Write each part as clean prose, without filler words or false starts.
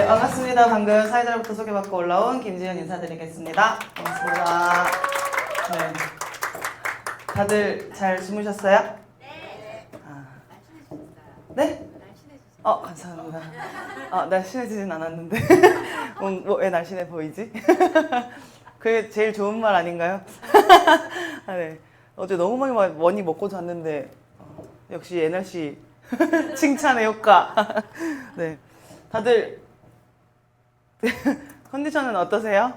네, 반갑습니다. 방금 사회자로부터 소개받고 올라온 김지현 인사드리겠습니다. 반갑습니다. 네. 다들 잘 주무셨어요? 네. 아, 날씬해졌어요. 네? 감사합니다. 날씬해지진 않았는데. 왜 날씬해 보이지? 그게 제일 좋은 말 아닌가요? 네. 어제 너무 많이 먹고 잤는데, 역시 NRC 칭찬의 효과. 네. 다들 컨디션은 어떠세요?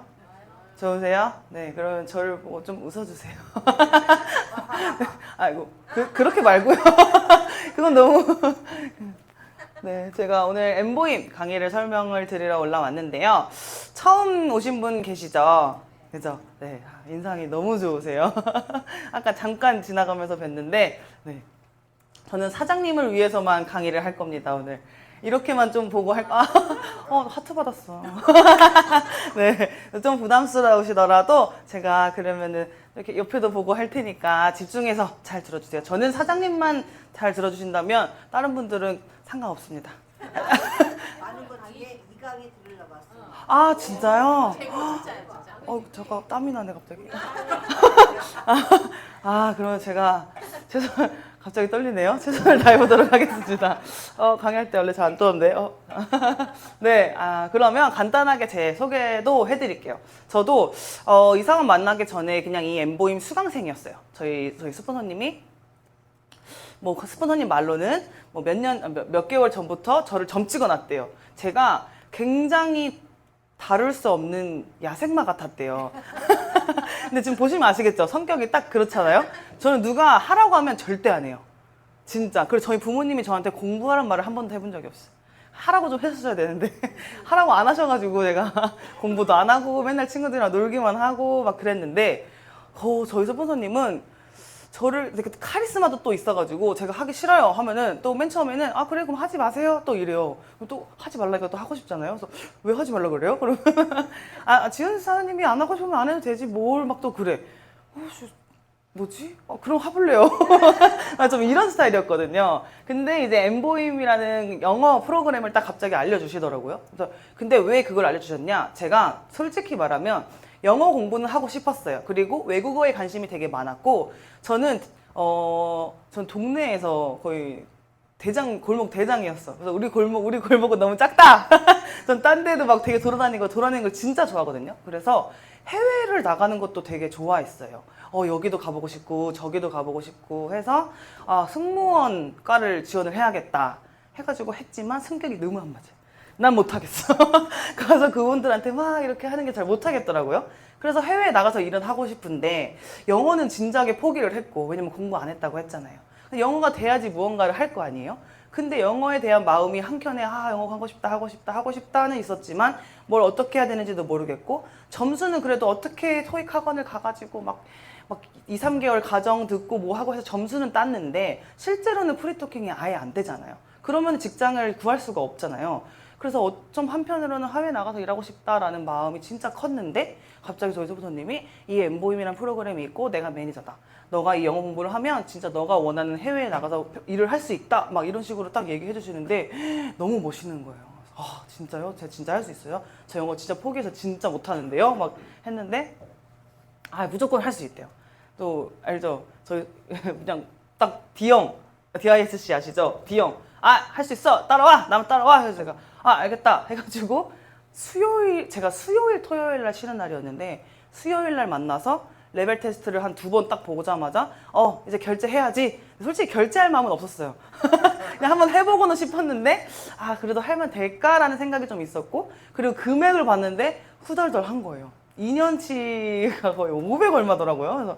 좋으세요? 네, 그러면 저를 보고 좀 웃어주세요. 아이고, 그렇게 말고요. 그건 너무. 네, 제가 오늘 엠보임 강의를 설명을 드리러 올라왔는데요. 처음 오신 분 계시죠? 그죠? 네, 인상이 너무 좋으세요. 아까 잠깐 지나가면서 뵀는데, 네. 저는 사장님을 위해서만 강의를 할 겁니다, 오늘. 이렇게만 좀 보고 하트 받았어. 네, 좀 부담스러우시더라도 제가 그러면은 이렇게 옆에도 보고 할 테니까 집중해서 잘 들어주세요. 저는 사장님만 잘 들어주신다면 다른 분들은 상관없습니다. 많은 것 중에 이 강의 들으려고 왔어요. 아, 진짜요? 진짜요, 진짜. 잠깐 땀이 나네 갑자기. 그러면 제가 갑자기 떨리네요. 최선을 다해보도록 하겠습니다. 강의할 때 원래 잘 안 떠는데. 네, 그러면 간단하게 제 소개도 해드릴게요. 저도 이 상황 만나기 전에 그냥 이 엠보임 수강생이었어요. 저희 스폰서님이 스폰서님 말로는 몇 개월 전부터 저를 점 찍어놨대요. 제가 굉장히 다룰 수 없는 야생마 같았대요. 근데 지금 보시면 아시겠죠? 성격이 딱 그렇잖아요? 저는 누가 하라고 하면 절대 안 해요. 진짜. 그래서 저희 부모님이 저한테 공부하라는 말을 한 번도 해본 적이 없어요. 하라고 좀 해주셔야 되는데 하라고 안 하셔가지고 제가 공부도 안 하고 맨날 친구들이랑 놀기만 하고 막 그랬는데 저희 스폰서님은 저를 되게 카리스마도 또 있어가지고 제가 하기 싫어요 하면은 또 맨 처음에는 그래 그럼 하지 마세요 또 이래요. 또 하지 말라니까 또 하고 싶잖아요. 그래서 왜 하지 말라 그래요? 그러면 지은 사장님이 안 하고 싶으면 안 해도 되지 뭘 막 또 그래. 뭐지? 그럼 해볼래요. 좀 이런 스타일이었거든요. 근데 이제 엠보임이라는 영어 프로그램을 딱 갑자기 알려주시더라고요. 그래서 근데 왜 그걸 알려주셨냐? 제가 솔직히 말하면 영어 공부는 하고 싶었어요. 그리고 외국어에 관심이 되게 많았고 저는 전 동네에서 거의 골목 대장이었어. 그래서 우리 골목은 너무 작다. 전 딴 데도 막 되게 돌아다니는 걸 진짜 좋아하거든요. 그래서 해외를 나가는 것도 되게 좋아했어요. 여기도 가보고 싶고 저기도 가보고 싶고 해서 승무원과를 지원을 해야겠다 해가지고 했지만 성격이 너무 안 맞아요. 난 못하겠어. 가서 그분들한테 막 이렇게 하는 게 잘 못하겠더라고요. 그래서 해외에 나가서 일은 하고 싶은데 영어는 진작에 포기를 했고 왜냐면 공부 안 했다고 했잖아요. 영어가 돼야지 무언가를 할 거 아니에요? 근데 영어에 대한 마음이 한켠에 영어 하고 싶다는 있었지만 뭘 어떻게 해야 되는지도 모르겠고 점수는 그래도 어떻게 토익 학원을 가가지고 막 2, 3개월 과정 듣고 뭐 하고 해서 점수는 땄는데 실제로는 프리토킹이 아예 안 되잖아요. 그러면 직장을 구할 수가 없잖아요. 그래서 좀 한편으로는 해외 나가서 일하고 싶다라는 마음이 진짜 컸는데 갑자기 저희 스폰서님이 이 엠보임이라는 프로그램이 있고 내가 매니저다. 너가 이 영어 공부를 하면 진짜 너가 원하는 해외에 나가서 일을 할 수 있다. 막 이런 식으로 딱 얘기해 주시는데 너무 멋있는 거예요. 진짜요? 제가 진짜 할 수 있어요? 저 영어 진짜 포기해서 진짜 못하는데요? 막 했는데 무조건 할 수 있대요. 또 알죠? 저희 그냥 딱 DISC 아시죠? D형. 할 수 있어. 따라와. 나만 따라와. 그래서 제가 알겠다 해가지고 제가 수요일 토요일 날 쉬는 날이었는데 수요일 날 만나서 레벨 테스트를 한 2번 딱 보자마자 이제 결제해야지. 솔직히 결제할 마음은 없었어요. 그냥 한번 해보고는 싶었는데 그래도 하면 될까라는 생각이 좀 있었고 그리고 금액을 봤는데 후덜덜한 거예요. 2년치가 거의 500 얼마더라고요. 그래서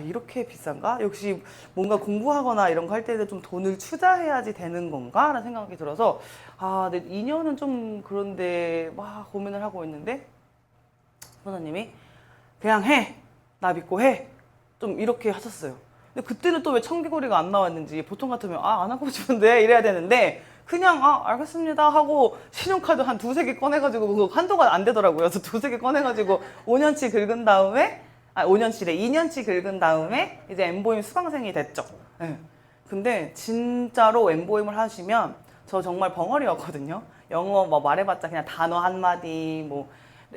이렇게 비싼가? 역시 뭔가 공부하거나 이런 거 할 때는 좀 돈을 투자해야지 되는 건가? 라는 생각이 들어서 근데 2년은 좀 그런데 막 고민을 하고 있는데 선생님이 그냥 해! 나 믿고 해! 좀 이렇게 하셨어요. 근데 그때는 또 왜 청개구리가 안 나왔는지 보통 같으면 안 하고 싶은데 이래야 되는데 그냥 알겠습니다 하고 신용카드 한 2-3개 꺼내가지고 그거 한도가 안 되더라고요. 그래서 2-3개 꺼내가지고 5년치 긁은 다음에 2년치 긁은 다음에 이제 엠보임 수강생이 됐죠. 네. 근데 진짜로 엠보임을 하시면 저 정말 벙어리였거든요. 영어 뭐 말해봤자 그냥 단어 한마디 뭐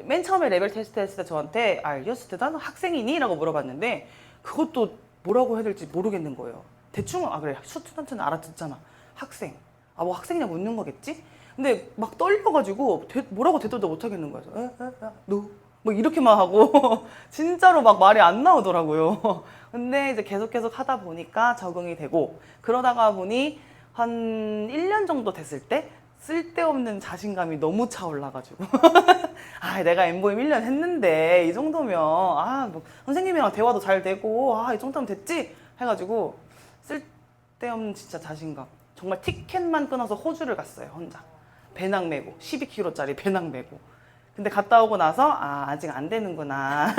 맨 처음에 레벨 테스트 했을 때 저한테 알렸을 때 나는 학생이니? 라고 물어봤는데 그것도 뭐라고 해야 될지 모르겠는 거예요. 대충 그래 스튜던트는 알아듣잖아. 학생. 뭐 학생이냐 묻는 거겠지? 근데 막 떨려가지고 뭐라고 대답도 못 하겠는 거예요. 너? 뭐 이렇게만 하고 진짜로 막 말이 안 나오더라고요. 근데 이제 계속 하다 보니까 적응이 되고 그러다가 보니 한 1년 정도 됐을 때 쓸데없는 자신감이 너무 차올라가지고 내가 엠보임 1년 했는데 이 정도면 뭐 선생님이랑 대화도 잘 되고 이 정도면 됐지 해가지고 쓸데없는 진짜 자신감. 정말 티켓만 끊어서 호주를 갔어요. 혼자 배낭 메고 12kg짜리 배낭 메고. 근데 갔다 오고 나서 아직 안 되는구나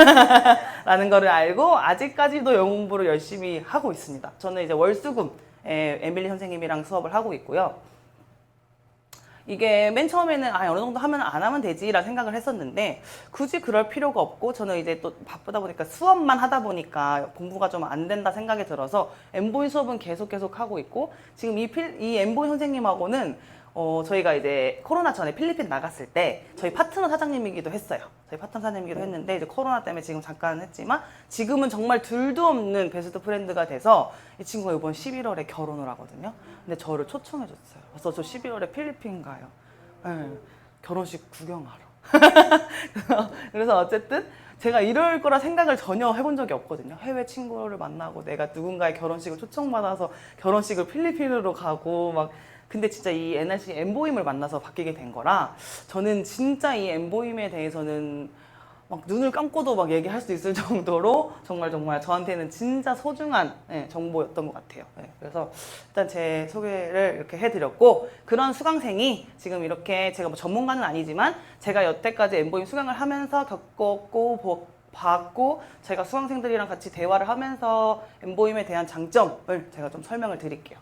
라는 거를 알고 아직까지도 영어 공부를 열심히 하고 있습니다. 저는 이제 월수금 에밀리 선생님이랑 수업을 하고 있고요. 이게 맨 처음에는 어느 정도 하면 안 하면 되지라는 생각을 했었는데 굳이 그럴 필요가 없고 저는 이제 또 바쁘다 보니까 수업만 하다 보니까 공부가 좀 안 된다 생각이 들어서 엠보이 수업은 계속 하고 있고 지금 이 엠보이 선생님하고는 저희가 이제 코로나 전에 필리핀 나갔을 때 저희 파트너 사장님이기도 했어요. 저희 파트너 사장님이기도 했는데 이제 코로나 때문에 지금 잠깐 했지만 지금은 정말 둘도 없는 베스트 프렌드가 돼서 이 친구가 이번 11월에 결혼을 하거든요. 근데 저를 초청해 줬어요. 그래서 저 11월에 필리핀 가요. 네, 결혼식 구경하러. 그래서 어쨌든 제가 이럴 거라 생각을 전혀 해본 적이 없거든요. 해외 친구를 만나고 내가 누군가의 결혼식을 초청받아서 결혼식을 필리핀으로 가고 막 근데 진짜 이 NRC 엠보임을 만나서 바뀌게 된 거라 저는 진짜 이 엠보임에 대해서는 막 눈을 감고도 막 얘기할 수 있을 정도로 정말 저한테는 진짜 소중한 정보였던 것 같아요. 그래서 일단 제 소개를 이렇게 해드렸고 그런 수강생이 지금 이렇게 제가 뭐 전문가는 아니지만 제가 여태까지 엠보임 수강을 하면서 겪었고 봤고 제가 수강생들이랑 같이 대화를 하면서 엠보임에 대한 장점을 제가 좀 설명을 드릴게요.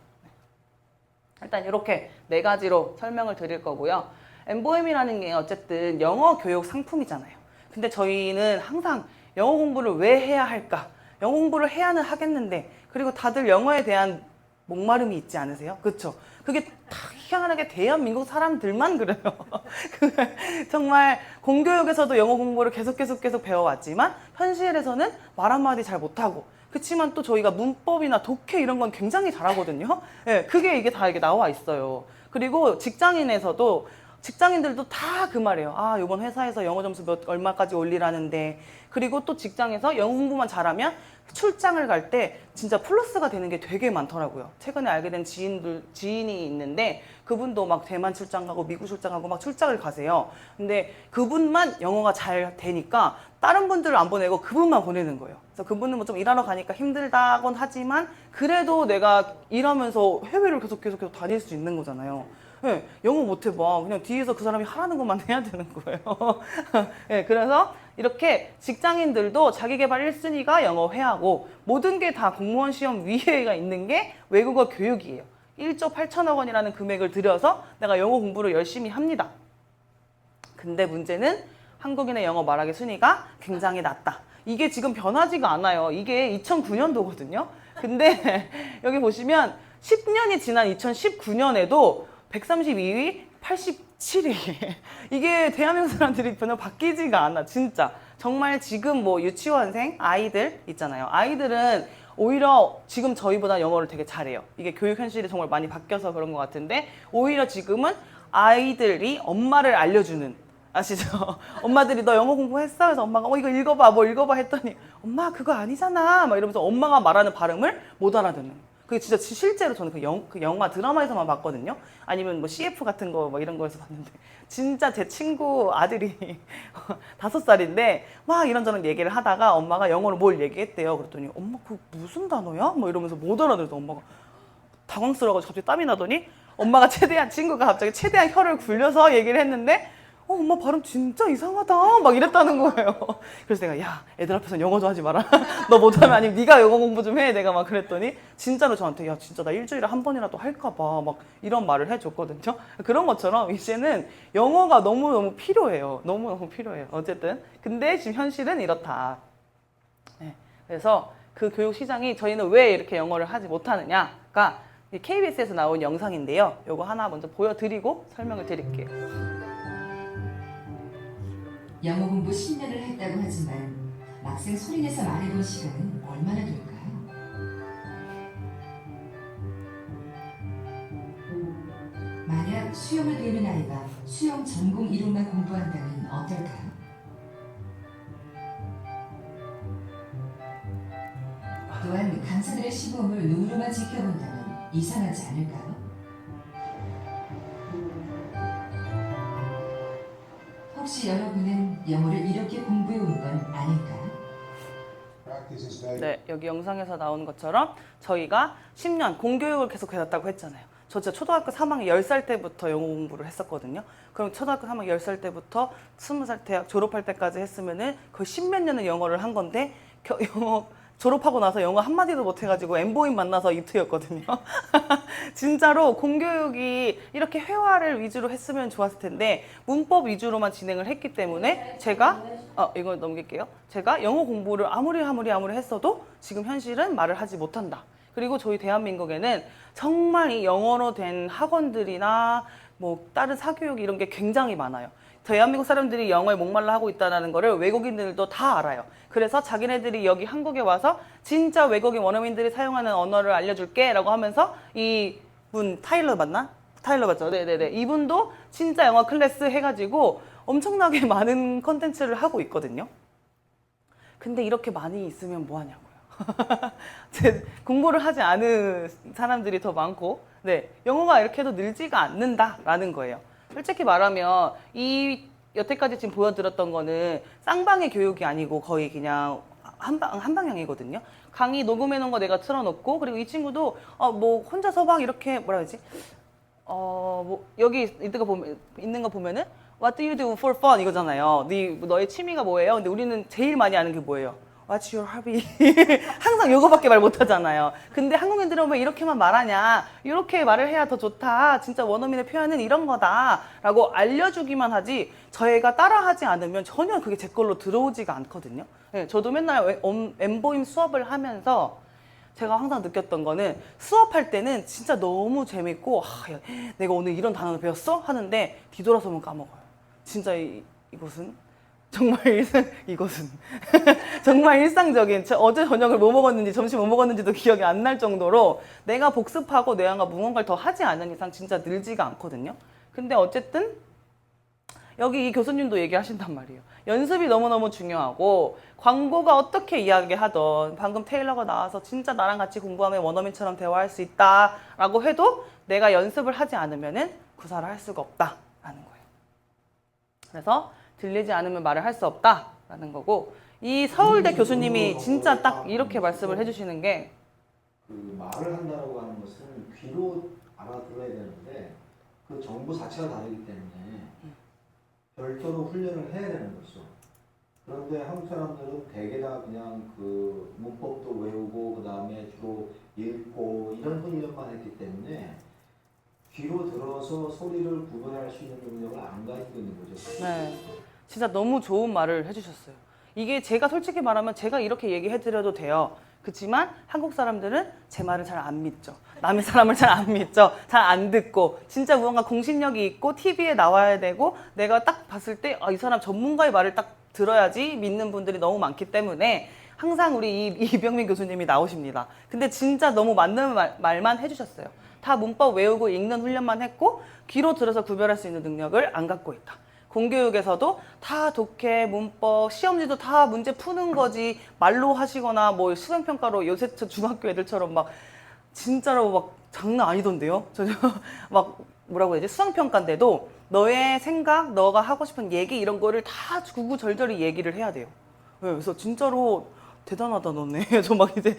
일단 이렇게 4가지로 설명을 드릴 거고요. 엠보임이라는 게 어쨌든 영어 교육 상품이잖아요. 근데 저희는 항상 영어 공부를 왜 해야 할까? 영어 공부를 해야는 하겠는데 그리고 다들 영어에 대한 목마름이 있지 않으세요? 그렇죠? 그게 다 희한하게 대한민국 사람들만 그래요. 정말 공교육에서도 영어 공부를 계속 배워왔지만 현실에서는 말 한마디 잘 못하고 그치만 또 저희가 문법이나 독해 이런 건 굉장히 잘하거든요. 그게 이게 다 이게 나와 있어요. 그리고 직장인들도 다 그 말이에요. 이번 회사에서 영어 점수 얼마까지 올리라는데 그리고 또 직장에서 영어 공부만 잘하면 출장을 갈 때 진짜 플러스가 되는 게 되게 많더라고요. 최근에 알게 된 지인이 있는데 그분도 막 대만 출장 가고 미국 출장 가고 막 출장을 가세요. 근데 그분만 영어가 잘 되니까 다른 분들을 안 보내고 그분만 보내는 거예요. 그래서 그분은 뭐 좀 일하러 가니까 힘들다곤 하지만 그래도 내가 일하면서 해외를 계속 다닐 수 있는 거잖아요. 영어 못 해봐. 그냥 뒤에서 그 사람이 하라는 것만 해야 되는 거예요. 그래서 이렇게 직장인들도 자기계발 1순위가 영어 회화고 모든 게 다 공무원 시험 위에가 있는 게 외국어 교육이에요. 1조 8천억 원이라는 금액을 들여서 내가 영어 공부를 열심히 합니다. 근데 문제는 한국인의 영어 말하기 순위가 굉장히 낮다. 이게 지금 변하지가 않아요. 이게 2009년도거든요. 근데 여기 보시면 10년이 지난 2019년에도 132위, 87위. 이게 대한민국 사람들이 전혀 바뀌지가 않아, 진짜. 정말 지금 뭐 유치원생, 아이들 있잖아요. 아이들은 오히려 지금 저희보다 영어를 되게 잘해요. 이게 교육 현실이 정말 많이 바뀌어서 그런 것 같은데 오히려 지금은 아이들이 엄마를 알려주는 아시죠? 엄마들이 너 영어 공부했어? 그래서 엄마가 이거 읽어봐 뭐 읽어봐 했더니 엄마 그거 아니잖아 막 이러면서 엄마가 말하는 발음을 못 알아듣는 그게 진짜 실제로 저는 그 영화 드라마에서만 봤거든요. 아니면 뭐 CF 같은 거 뭐 이런 거에서 봤는데 진짜 제 친구 아들이 5살인데 막 이런저런 얘기를 하다가 엄마가 영어로 뭘 얘기했대요. 그랬더니 엄마 그거 무슨 단어야? 뭐 이러면서 못 알아들어서 엄마가 당황스러워가지고 갑자기 땀이 나더니 엄마가 친구가 갑자기 최대한 혀를 굴려서 얘기를 했는데 엄마 발음 진짜 이상하다 막 이랬다는 거예요. 그래서 내가 야 애들 앞에서 영어 좀 하지 마라. 너 못하면 아니면 네가 영어 공부 좀 해. 내가 막 그랬더니 진짜로 저한테 야 진짜 나 일주일에 한 번이라도 할까 봐 막 이런 말을 해줬거든요. 그런 것처럼 이제는 영어가 너무너무 필요해요. 너무너무 필요해요. 어쨌든 근데 지금 현실은 이렇다. 그래서 그 교육 시장이 저희는 왜 이렇게 영어를 하지 못하느냐가 KBS에서 나온 영상인데요. 요거 하나 먼저 보여드리고 설명을 드릴게요. 영어 공부 10년을 했다고 하지만 막상 소리내서 말해본 시간은 얼마나 될까요? 만약 수영을 배우는 아이가 수영 전공 이론만 공부한다면 어떨까요? 또한 강사들의 시범을 눈으로만 지켜본다면 이상하지 않을까요? 혹시 여러분은 영어를 이렇게 공부해 온 건 아닐까요? 네, 여기 영상에서 나오는 것처럼 저희가 10년 공교육을 계속 해왔다고 했잖아요. 저 진짜 초등학교 3학년 10살 때부터 영어 공부를 했었거든요. 그럼 초등학교 3학년 10살 때부터 20살 대학 졸업할 때까지 했으면은 거의 10몇 년을 영어를 한 건데 영어 졸업하고 나서 영어 한마디도 못해가지고 엠보임 만나서 이틀이었거든요. 진짜로 공교육이 이렇게 회화를 위주로 했으면 좋았을 텐데 문법 위주로만 진행을 했기 때문에 제가 이걸 넘길게요. 제가 영어 공부를 아무리 했어도 지금 현실은 말을 하지 못한다. 그리고 저희 대한민국에는 정말 이 영어로 된 학원들이나 뭐 다른 사교육 이런 게 굉장히 많아요. 대한민국 사람들이 영어에 목말라 하고 있다는 거를 외국인들도 다 알아요. 그래서 자기네들이 여기 한국에 와서 진짜 외국인 원어민들이 사용하는 언어를 알려줄게 라고 하면서 이분 타일러 맞나? 타일러 맞죠? 네네네. 이분도 진짜 영어 클래스 해가지고 엄청나게 많은 컨텐츠를 하고 있거든요. 근데 이렇게 많이 있으면 뭐 하냐고요. 공부를 하지 않은 사람들이 더 많고, 네, 영어가 이렇게 해도 늘지가 않는다라는 거예요. 솔직히 말하면 이 여태까지 지금 보여드렸던 거는 쌍방의 교육이 아니고 거의 그냥 한방향이거든요. 강의 녹음해 놓은 거 내가 틀어놓고, 그리고 이 친구도 뭐 혼자서 막 이렇게 뭐라 그러지? 뭐 여기 있는 거 보면은 What do you do for fun 이거잖아요. 너의 취미가 뭐예요? 근데 우리는 제일 많이 아는 게 뭐예요? What's your hobby? 항상 이거밖에 말 못하잖아요. 근데 한국인들은 왜 이렇게만 말하냐? 이렇게 말을 해야 더 좋다. 진짜 원어민의 표현은 이런 거다. 라고 알려주기만 하지 저희가 따라하지 않으면 전혀 그게 제 걸로 들어오지가 않거든요. 네, 저도 맨날 엠보임 수업을 하면서 제가 항상 느꼈던 거는 수업할 때는 진짜 너무 재밌고 야, 내가 오늘 이런 단어를 배웠어? 하는데 뒤돌아서면 까먹어요. 진짜 이것은 정말 이것은 정말 일상적인 어제 저녁을 뭐 먹었는지 점심 뭐 먹었는지도 기억이 안 날 정도로 내가 복습하고 내가 무언가를 더 하지 않은 이상 진짜 늘지가 않거든요. 근데 어쨌든 여기 이 교수님도 얘기하신단 말이에요. 연습이 너무너무 중요하고 광고가 어떻게 이야기하던 방금 테일러가 나와서 진짜 나랑 같이 공부하면 원어민처럼 대화할 수 있다라고 해도 내가 연습을 하지 않으면은 구사를 할 수가 없다라는 거예요. 그래서 들리지 않으면 말을 할 수 없다라는 거고, 이 서울대 교수님이 진짜 딱 이렇게 말씀을 해주시는 게 그 말을 한다라고 하는 것은 귀로 알아들어야 되는데 그 정보 자체가 다르기 때문에 별도로 훈련을 해야 되는 거죠. 그런데 한국 사람들은 대개 다 그냥 그 문법도 외우고 그 다음에 주로 읽고 이런 훈련만 했기 때문에 귀로 들어서 소리를 구분할 수 있는 능력을 안 가지고 있는 거죠. 네, 진짜 너무 좋은 말을 해주셨어요. 이게 제가 솔직히 말하면 제가 이렇게 얘기해드려도 돼요. 그렇지만 한국 사람들은 제 말을 잘 안 믿죠. 남의 사람을 잘 안 믿죠. 잘 안 듣고 진짜 무언가 공신력이 있고 TV에 나와야 되고 내가 딱 봤을 때 이 사람 전문가의 말을 딱 들어야지 믿는 분들이 너무 많기 때문에 항상 우리 이병민 교수님이 나오십니다. 근데 진짜 너무 맞는 말만 해주셨어요. 다 문법 외우고 읽는 훈련만 했고 귀로 들어서 구별할 수 있는 능력을 안 갖고 있다. 공교육에서도 다 독해, 문법, 시험지도 다 문제 푸는 거지 말로 하시거나 뭐 수행평가로 요새 저 중학교 애들처럼 막 진짜로 막 장난 아니던데요. 저 막 뭐라고 해야 되지? 수행평가인데도 너의 생각, 너가 하고 싶은 얘기 이런 거를 다 구구절절히 얘기를 해야 돼요. 네, 그래서 진짜로 대단하다 너네. 저 막 이제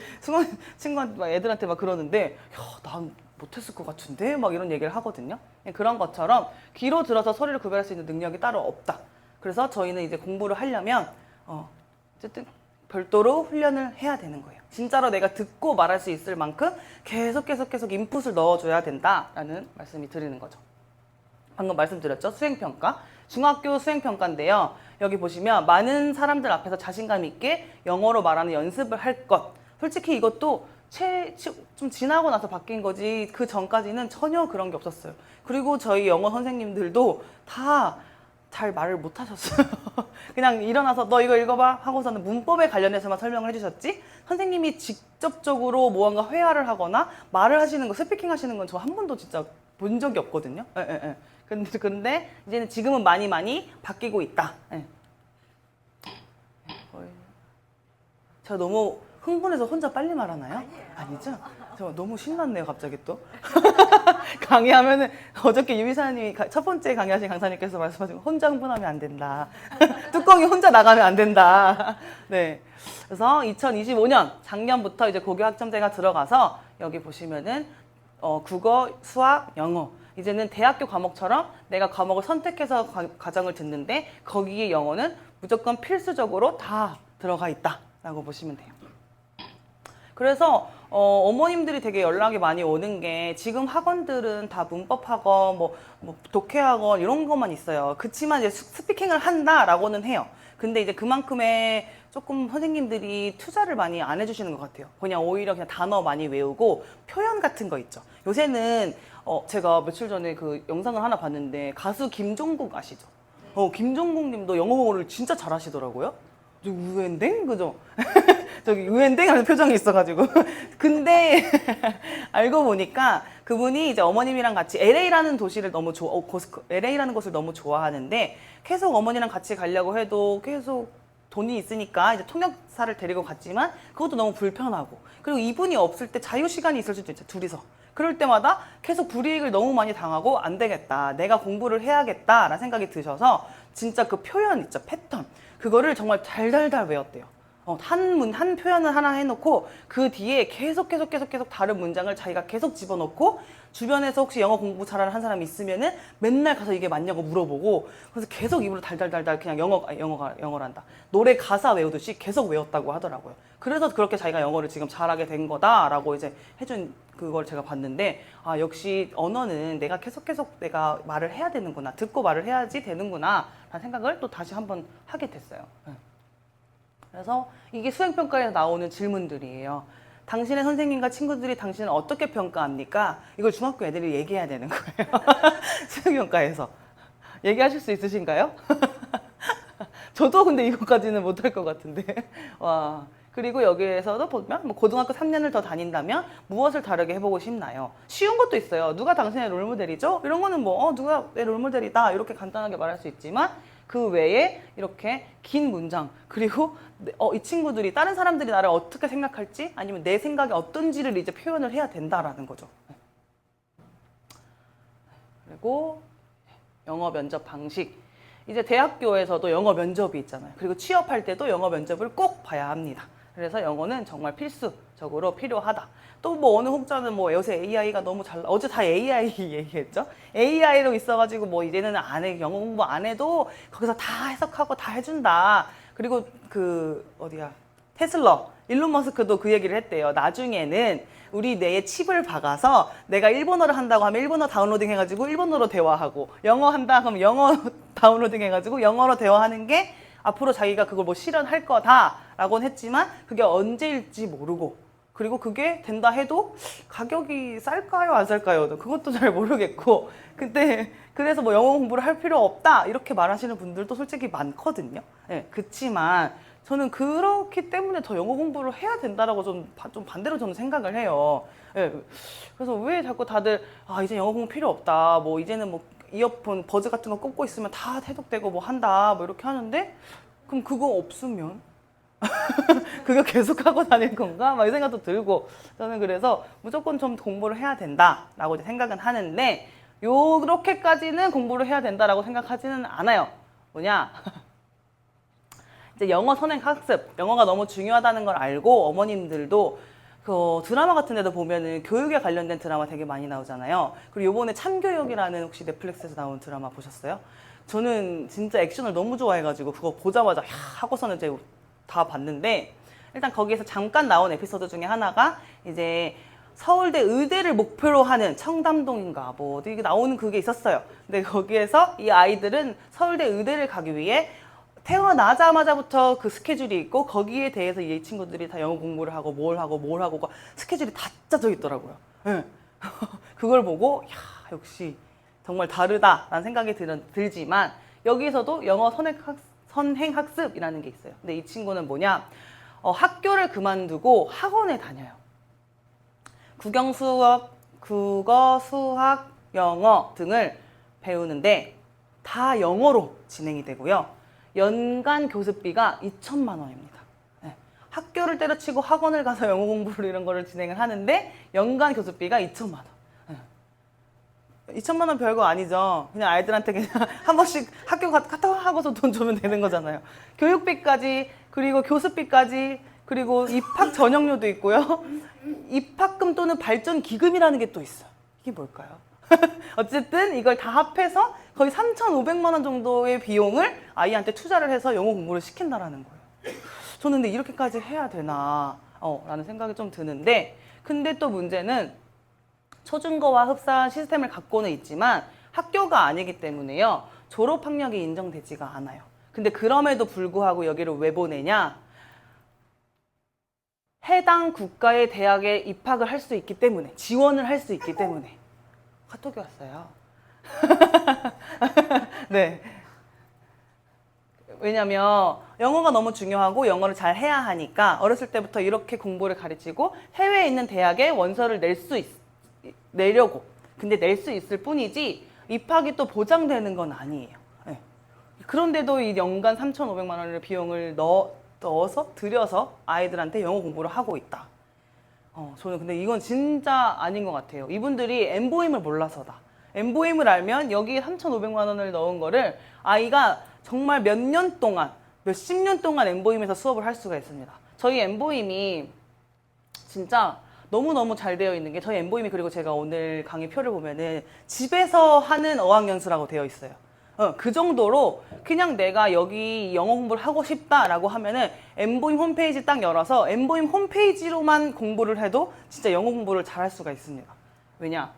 친구한테 막 애들한테 막 그러는데 난 못했을 것 같은데 막 이런 얘기를 하거든요. 그런 것처럼 귀로 들어서 소리를 구별할 수 있는 능력이 따로 없다. 그래서 저희는 이제 공부를 하려면 어쨌든 별도로 훈련을 해야 되는 거예요. 진짜로 내가 듣고 말할 수 있을 만큼 계속 인풋을 넣어줘야 된다라는 말씀이 드리는 거죠. 방금 말씀드렸죠? 수행평가. 중학교 수행평가인데요. 여기 보시면 많은 사람들 앞에서 자신감 있게 영어로 말하는 연습을 할 것. 솔직히 이것도 좀 지나고 나서 바뀐 거지 그 전까지는 전혀 그런 게 없었어요. 그리고 저희 영어 선생님들도 다 잘 말을 못 하셨어요. 그냥 일어나서 너 이거 읽어봐 하고서는 문법에 관련해서만 설명을 해주셨지 선생님이 직접적으로 무언가 회화를 하거나 말을 하시는 거, 스피킹 하시는 건 저 한 번도 진짜 본 적이 없거든요. 예, 예, 예. 근데 이제는 지금은 많이 바뀌고 있다. 예. 제가 너무 흥분해서 혼자 빨리 말하나요? 아니죠? 저 너무 신났네요, 갑자기 또. 강의하면은 어저께 유미사님이 첫 번째 강의하신 강사님께서 말씀하신 혼자 흥분하면 안 된다. 뚜껑이 혼자 나가면 안 된다. 네. 그래서 2025년 작년부터 이제 고교 학점제가 들어가서 여기 보시면은 국어, 수학, 영어. 이제는 대학교 과목처럼 내가 과목을 선택해서 과정을 듣는데 거기에 영어는 무조건 필수적으로 다 들어가 있다라고 보시면 돼요. 그래서 어머님들이 되게 연락이 많이 오는 게 지금 학원들은 다 문법학원, 뭐 독해학원 이런 것만 있어요. 그치만 이제 스피킹을 한다라고는 해요. 근데 이제 그만큼의 조금 선생님들이 투자를 많이 안 해주시는 것 같아요. 그냥 오히려 그냥 단어 많이 외우고 표현 같은 거 있죠. 요새는 제가 며칠 전에 그 영상을 하나 봤는데 가수 김종국 아시죠? 김종국 님도 영어를 진짜 잘하시더라고요. 우엔댕? 그죠? 저기 우엔댕 하는 표정이 있어가지고. 근데 알고 보니까 그분이 이제 어머님이랑 같이 LA라는 도시를 너무 LA라는 곳을 너무 좋아하는데 계속 어머니랑 같이 가려고 해도 계속 돈이 있으니까 이제 통역사를 데리고 갔지만 그것도 너무 불편하고 그리고 이분이 없을 때 자유 시간이 있을 수도 있죠, 둘이서. 그럴 때마다 계속 불이익을 너무 많이 당하고 안 되겠다, 내가 공부를 해야겠다라는 생각이 드셔서 진짜 그 표현 있죠, 패턴. 그거를 정말 달달달 외웠대요. 한 표현을 하나 해놓고 그 뒤에 계속 다른 문장을 자기가 계속 집어넣고 주변에서 혹시 영어 공부 잘하는 한 사람이 있으면은 맨날 가서 이게 맞냐고 물어보고 그래서 계속 입으로 달달달달 그냥 영어란다. 노래 가사 외우듯이 계속 외웠다고 하더라고요. 그래서 그렇게 자기가 영어를 지금 잘하게 된 거다라고 이제 해준 그걸 제가 봤는데 아 역시 언어는 내가 계속 내가 말을 해야 되는구나, 듣고 말을 해야지 되는구나 라는 생각을 또 다시 한번 하게 됐어요. 그래서 이게 수행평가에서 나오는 질문들이에요. 당신의 선생님과 친구들이 당신을 어떻게 평가합니까? 이걸 중학교 애들이 얘기해야 되는 거예요. 수행평가에서. 얘기하실 수 있으신가요? 저도 근데 이거까지는 못할 것 같은데. 와. 그리고 여기에서도 보면 뭐 고등학교 3년을 더 다닌다면 무엇을 다르게 해보고 싶나요? 쉬운 것도 있어요. 누가 당신의 롤모델이죠? 이런 거는 뭐 누가 내 롤모델이다 이렇게 간단하게 말할 수 있지만 그 외에 이렇게 긴 문장 그리고 이 친구들이 다른 사람들이 나를 어떻게 생각할지 아니면 내 생각이 어떤지를 이제 표현을 해야 된다라는 거죠. 그리고 영어 면접 방식. 이제 대학교에서도 영어 면접이 있잖아요. 그리고 취업할 때도 영어 면접을 꼭 봐야 합니다. 그래서 영어는 정말 필수적으로 필요하다. 또 뭐 어느 혹자는 뭐 요새 AI가 너무 어제 다 AI 얘기했죠? AI로 있어가지고 뭐 이제는 영어 공부 안 해도 거기서 다 해석하고 다 해준다. 그리고 테슬라, 일론 머스크도 그 얘기를 했대요. 나중에는 우리 뇌에 칩을 박아서 내가 일본어를 한다고 하면 일본어 다운로딩 해가지고 일본어로 대화하고 영어 한다 그러면 영어 다운로딩 해가지고 영어로 대화하는 게 앞으로 자기가 그걸 뭐 실현할 거다라고는 했지만 그게 언제일지 모르고 그리고 그게 된다 해도 가격이 쌀까요 안 쌀까요? 그것도 잘 모르겠고 그래서 뭐 영어 공부를 할 필요 없다 이렇게 말하시는 분들도 솔직히 많거든요. 네, 그렇지만 저는 그렇기 때문에 더 영어 공부를 해야 된다라고 좀 반대로 저는 생각을 해요. 네, 그래서 왜 자꾸 다들 이제 영어 공부 필요 없다, 뭐 이제는 뭐 이어폰 버즈 같은 거 꽂고 있으면 다 해독되고 뭐 한다 뭐 이렇게 하는데 그럼 그거 없으면 그거 계속 하고 다닐 건가? 막 이 생각도 들고 저는 그래서 무조건 좀 공부를 해야 된다라고 생각은 하는데 요렇게까지는 공부를 해야 된다라고 생각하지는 않아요. 뭐냐? 이제 영어 선행 학습, 영어가 너무 중요하다는 걸 알고 어머님들도 그 드라마 같은 데도 보면은 교육에 관련된 드라마 되게 많이 나오잖아요. 그리고 요번에 참교육이라는 혹시 넷플릭스에서 나온 드라마 보셨어요? 저는 진짜 액션을 너무 좋아해가지고 그거 보자마자 하고서는 이제 다 봤는데 일단 거기에서 잠깐 나온 에피소드 중에 하나가 이제 서울대 의대를 목표로 하는 청담동인가 뭐 어디 나오는 그게 있었어요. 근데 거기에서 이 아이들은 서울대 의대를 가기 위해 태어나자마자부터 그 스케줄이 있고 거기에 대해서 이 친구들이 다 영어 공부를 하고 뭘 하고 스케줄이 다 짜져 있더라고요. 예. 그걸 보고 야, 역시 정말 다르다라는 생각이 들지만 여기서도 영어 선행학습이라는 게 있어요. 근데 이 친구는 뭐냐? 학교를 그만두고 학원에 다녀요. 국어, 수학, 영어 등을 배우는데 다 영어로 진행이 되고요. 연간 교습비가 2천만 원입니다. 네. 학교를 때려치고 학원을 가서 영어 공부를 이런 거를 진행을 하는데 연간 교습비가 2천만 원. 2천만 원 별거 아니죠. 그냥 아이들한테 그냥 한 번씩 학교 갔다 와 하고서 돈 주면 되는 거잖아요. 교육비까지, 그리고 교습비까지, 그리고 입학 전형료도 있고요. 입학금 또는 발전 기금이라는 게 또 있어요. 이게 뭘까요? 어쨌든 이걸 다 합해서 거의 3,500만 원 정도의 비용을 아이한테 투자를 해서 영어 공부를 시킨다라는 거예요. 저는 근데 이렇게까지 해야 되나 라는 생각이 좀 드는데, 근데 또 문제는 초중고와 흡사한 시스템을 갖고는 있지만 학교가 아니기 때문에요. 졸업 학력이 인정되지가 않아요. 근데 그럼에도 불구하고 여기를 왜 보내냐? 해당 국가의 대학에 입학을 할 수 있기 때문에, 지원을 할 수 있기 때문에. 카톡이 왔어요. 네. 왜냐면 영어가 너무 중요하고 영어를 잘 해야 하니까 어렸을 때부터 이렇게 공부를 가르치고 해외에 있는 대학에 원서를 내려고. 근데 낼 수 있을 뿐이지 입학이 또 보장되는 건 아니에요. 네. 그런데도 이 연간 3,500만 원의 비용을 들여서 아이들한테 영어 공부를 하고 있다. 저는 근데 이건 진짜 아닌 것 같아요. 이분들이 엠보임을 몰라서다. 엠보임을 알면 여기에 3,500만 원을 넣은 거를 아이가 정말 몇 년 동안, 몇십 년 동안 엠보임에서 수업을 할 수가 있습니다. 저희 엠보임이 진짜 너무너무 잘 되어 있는 게, 저희 엠보임이, 그리고 제가 오늘 강의 표를 보면은 집에서 하는 어학연수라고 되어 있어요. 그 정도로 그냥 내가 여기 영어 공부를 하고 싶다라고 하면은 엠보임 홈페이지 딱 열어서 엠보임 홈페이지로만 공부를 해도 진짜 영어 공부를 잘 할 수가 있습니다. 왜냐?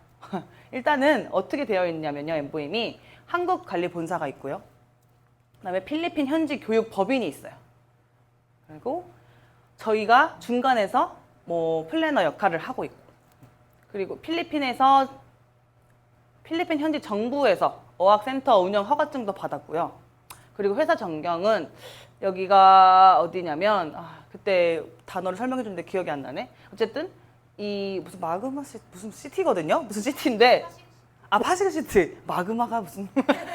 일단은 어떻게 되어 있냐면요. 엠보임이 한국관리본사가 있고요. 그다음에 필리핀 현지 교육법인이 있어요. 그리고 저희가 중간에서 뭐 플래너 역할을 하고 있고, 그리고 필리핀 현지 정부에서 어학센터 운영 허가증도 받았고요. 그리고 회사 전경은 여기가 어디냐면, 그때 단어를 설명해 줬는데 기억이 안 나네. 어쨌든 이 무슨 무슨 시티거든요. 무슨 시티인데, 파시그 시티. 마그마가 무슨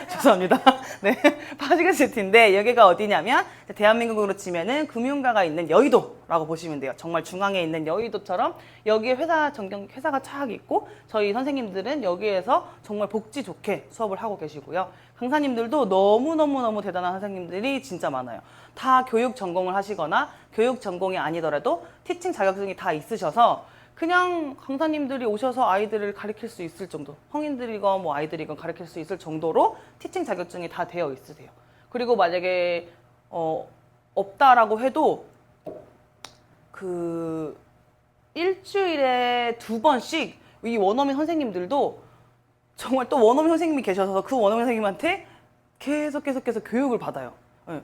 죄송합니다. 네, 파시그 시티인데 여기가 어디냐면 대한민국으로 치면은 금융가가 있는 여의도라고 보시면 돼요. 정말 중앙에 있는 여의도처럼 여기에 회사가 쫙 있고, 저희 선생님들은 여기에서 정말 복지 좋게 수업을 하고 계시고요. 강사님들도 너무너무 대단한 선생님들이 진짜 많아요. 다 교육 전공을 하시거나 교육 전공이 아니더라도 티칭 자격증이 다 있으셔서 그냥 강사님들이 오셔서 아이들을 가르칠 수 있을 정도, 성인들이건 뭐 아이들이건 가르칠 수 있을 정도로 티칭 자격증이 다 되어 있으세요. 그리고 만약에 없다라고 해도 그 일주일에 2번씩 이 원어민 선생님들도 정말 또 원어민 선생님이 계셔서 그 원어민 선생님한테 계속 교육을 받아요.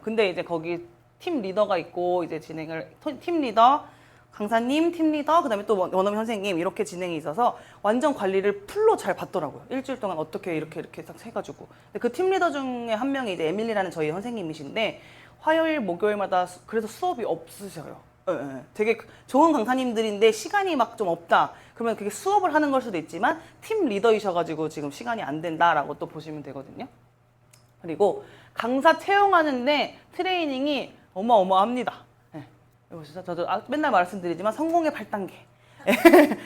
근데 이제 거기 팀 리더가 있고, 이제 팀 리더, 강사님, 팀 리더, 그다음에 또 원어민 선생님, 이렇게 진행이 있어서 완전 관리를 풀로 잘 받더라고요. 일주일 동안 어떻게 이렇게 딱 해가지고. 그 팀 리더 중에 한 명이 이제 에밀리라는 저희 선생님이신데 화요일, 목요일마다 그래서 수업이 없으셔요. 되게 좋은 강사님들인데 시간이 막 좀 없다. 그러면 그게 수업을 하는 걸 수도 있지만 팀 리더이셔가지고 지금 시간이 안 된다라고 또 보시면 되거든요. 그리고 강사 채용하는데 트레이닝이 어마어마합니다. 저도 맨날 말씀드리지만 성공의 8단계.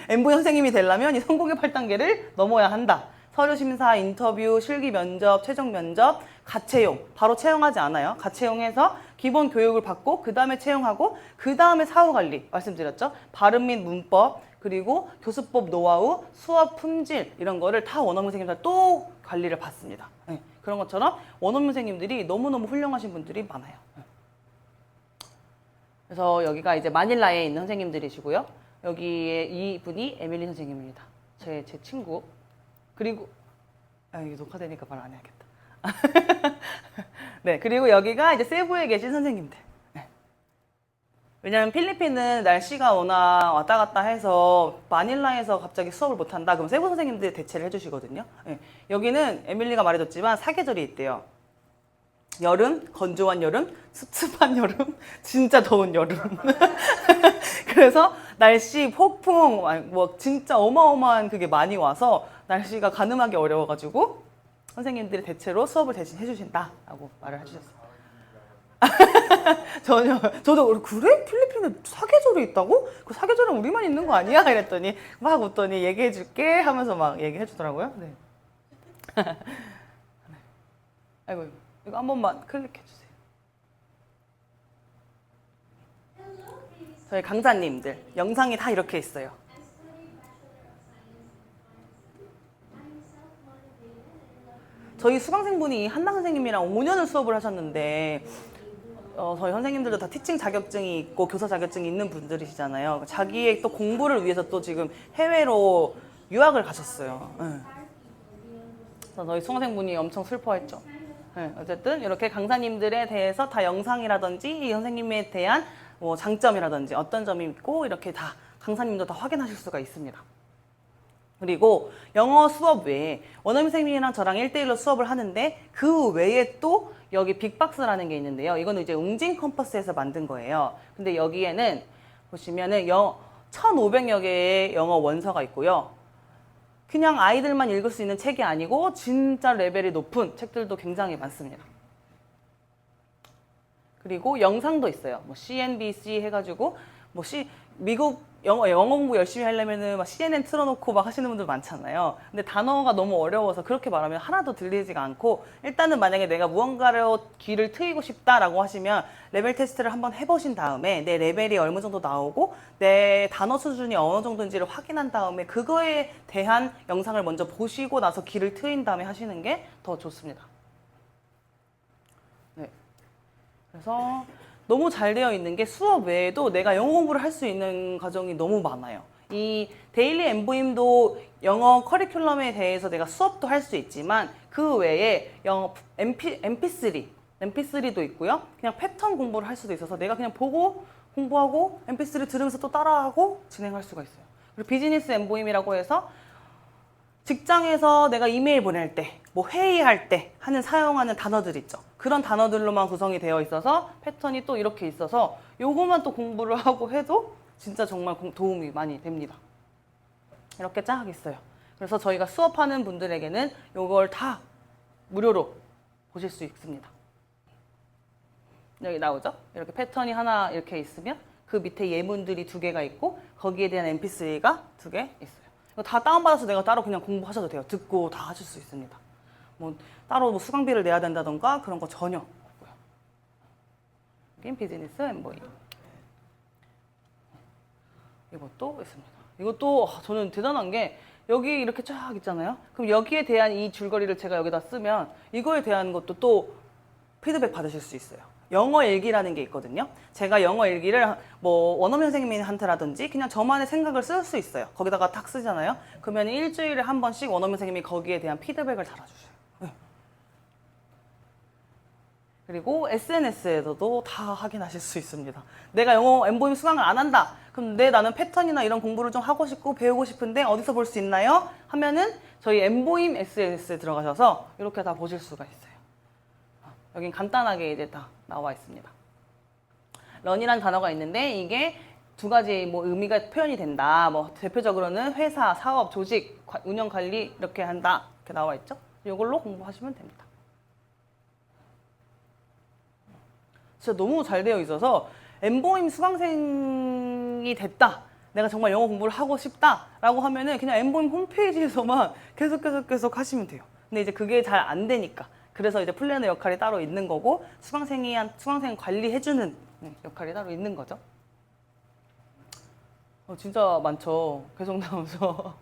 엠보이 선생님이 되려면 이 성공의 8단계를 넘어야 한다. 서류 심사, 인터뷰, 실기 면접, 최종 면접, 가채용. 바로 채용하지 않아요. 가채용해서 기본 교육을 받고 그 다음에 채용하고 그 다음에 사후 관리 말씀드렸죠. 발음 및 문법, 그리고 교수법 노하우, 수업 품질 이런 거를 다 원어민 선생님들 또 관리를 받습니다. 그런 것처럼 원어민 선생님들이 너무너무 훌륭하신 분들이 많아요. 그래서 여기가 이제 마닐라에 있는 선생님들이시고요. 여기에 이분이 에밀리 선생님입니다. 제 친구. 그리고 이게 녹화되니까 말 안 해야겠다. 네, 그리고 여기가 이제 세부에 계신 선생님들. 네. 왜냐면 필리핀은 날씨가 워낙 왔다 갔다 해서 마닐라에서 갑자기 수업을 못 한다. 그럼 세부 선생님들이 대체를 해주시거든요. 네. 여기는 에밀리가 말해줬지만 사계절이 있대요. 여름, 건조한 여름, 습습한 여름, 진짜 더운 여름. 그래서 날씨 폭풍, 뭐 진짜 어마어마한 그게 많이 와서 날씨가 가늠하기 어려워가지고 선생님들이 대체로 수업을 대신 해주신다라고 말을 해주셨어요. 전혀. 저도 그래? 필리핀에 사계절이 있다고? 그 사계절은 우리만 있는 거 아니야? 이랬더니 막 웃더니 얘기해줄게 하면서 막 얘기해주더라고요. 네. 아이고 이거 한 번만 클릭해주세요. 저희 강사님들 영상이 다 이렇게 있어요. 저희 수강생분이 한나 선생님이랑 5년을 수업을 하셨는데 저희 선생님들도 다 티칭 자격증이 있고 교사 자격증이 있는 분들이시잖아요. 자기의 또 공부를 위해서 또 지금 해외로 유학을 가셨어요. 네. 그래서 저희 수강생분이 엄청 슬퍼했죠. 네, 어쨌든 이렇게 강사님들에 대해서 다 영상이라든지 이 선생님에 대한 뭐 장점이라든지 어떤 점이 있고 이렇게 다 강사님도 다 확인하실 수가 있습니다. 그리고 영어 수업 외에 원어민 선생님이랑 저랑 1대1로 수업을 하는데 그 외에 또 여기 빅박스라는 게 있는데요. 이거는 이제 웅진 컴퍼스에서 만든 거예요. 근데 여기에는 보시면은 1,500여 개의 영어 원서가 있고요. 그냥 아이들만 읽을 수 있는 책이 아니고 진짜 레벨이 높은 책들도 굉장히 많습니다. 그리고 영상도 있어요. 뭐 CNBC 해가지고 뭐 미국 영어 공부 열심히 하려면은 막 CNN 틀어놓고 막 하시는 분들 많잖아요. 근데 단어가 너무 어려워서 그렇게 말하면 하나도 들리지가 않고 일단은 만약에 내가 무언가로 귀를 트이고 싶다라고 하시면 레벨 테스트를 한번 해보신 다음에 내 레벨이 어느 정도 나오고 내 단어 수준이 어느 정도인지를 확인한 다음에 그거에 대한 영상을 먼저 보시고 나서 귀를 트인 다음에 하시는 게 더 좋습니다. 네. 그래서 너무 잘 되어 있는 게 수업 외에도 내가 영어 공부를 할 수 있는 과정이 너무 많아요. 이 데일리 엠보임도 영어 커리큘럼에 대해서 내가 수업도 할 수 있지만 그 외에 영어 MP3도 있고요. 그냥 패턴 공부를 할 수도 있어서 내가 그냥 보고 공부하고 MP3 들으면서 또 따라하고 진행할 수가 있어요. 그리고 비즈니스 엠보임이라고 해서 직장에서 내가 이메일 보낼 때, 뭐 회의할 때 사용하는 단어들 있죠. 그런 단어들로만 구성이 되어 있어서 패턴이 또 이렇게 있어서 요거만 또 공부를 하고 해도 진짜 정말 도움이 많이 됩니다. 이렇게 쫙 있어요. 그래서 저희가 수업하는 분들에게는 요걸 다 무료로 보실 수 있습니다. 여기 나오죠? 이렇게 패턴이 하나 이렇게 있으면 그 밑에 예문들이 2개가 있고 거기에 대한 MP3가 2개 있어요. 이거 다 다운받아서 내가 따로 그냥 공부하셔도 돼요. 듣고 다 하실 수 있습니다. 뭐 따로 뭐 수강비를 내야 된다던가 그런 거 전혀 없고요. 여긴 비즈니스 엠보임. 이것도 있습니다. 이것도 저는 대단한 게 여기 이렇게 쫙 있잖아요. 그럼 여기에 대한 이 줄거리를 제가 여기다 쓰면 이거에 대한 것도 또 피드백 받으실 수 있어요. 영어 일기라는 게 있거든요. 제가 영어 일기를 뭐 원어민 선생님한테라든지 그냥 저만의 생각을 쓸 수 있어요. 거기다가 탁 쓰잖아요. 그러면 일주일에 한 번씩 원어민 선생님이 거기에 대한 피드백을 달아주셔요. 네. 그리고 SNS에서도 다 확인하실 수 있습니다. 내가 영어 엠보임 수강을 안 한다. 그럼 나는 패턴이나 이런 공부를 좀 하고 싶고 배우고 싶은데 어디서 볼 수 있나요? 하면은 저희 엠보임 SNS에 들어가셔서 이렇게 다 보실 수가 있어요. 여긴 간단하게 이제 다 나와 있습니다. 런이라는 단어가 있는데 이게 2가지 뭐 의미가 표현이 된다. 뭐 대표적으로는 회사, 사업, 조직, 운영 관리 이렇게 한다. 이렇게 나와 있죠. 이걸로 공부하시면 됩니다. 진짜 너무 잘 되어 있어서 엠보임 수강생이 됐다. 내가 정말 영어 공부를 하고 싶다라고 하면은 그냥 엠보임 홈페이지에서만 계속 하시면 돼요. 근데 이제 그게 잘 안 되니까. 그래서 이제 플래너 역할이 따로 있는 거고 수강생 관리해주는 역할이 따로 있는 거죠. 진짜 많죠. 계속 나오면서.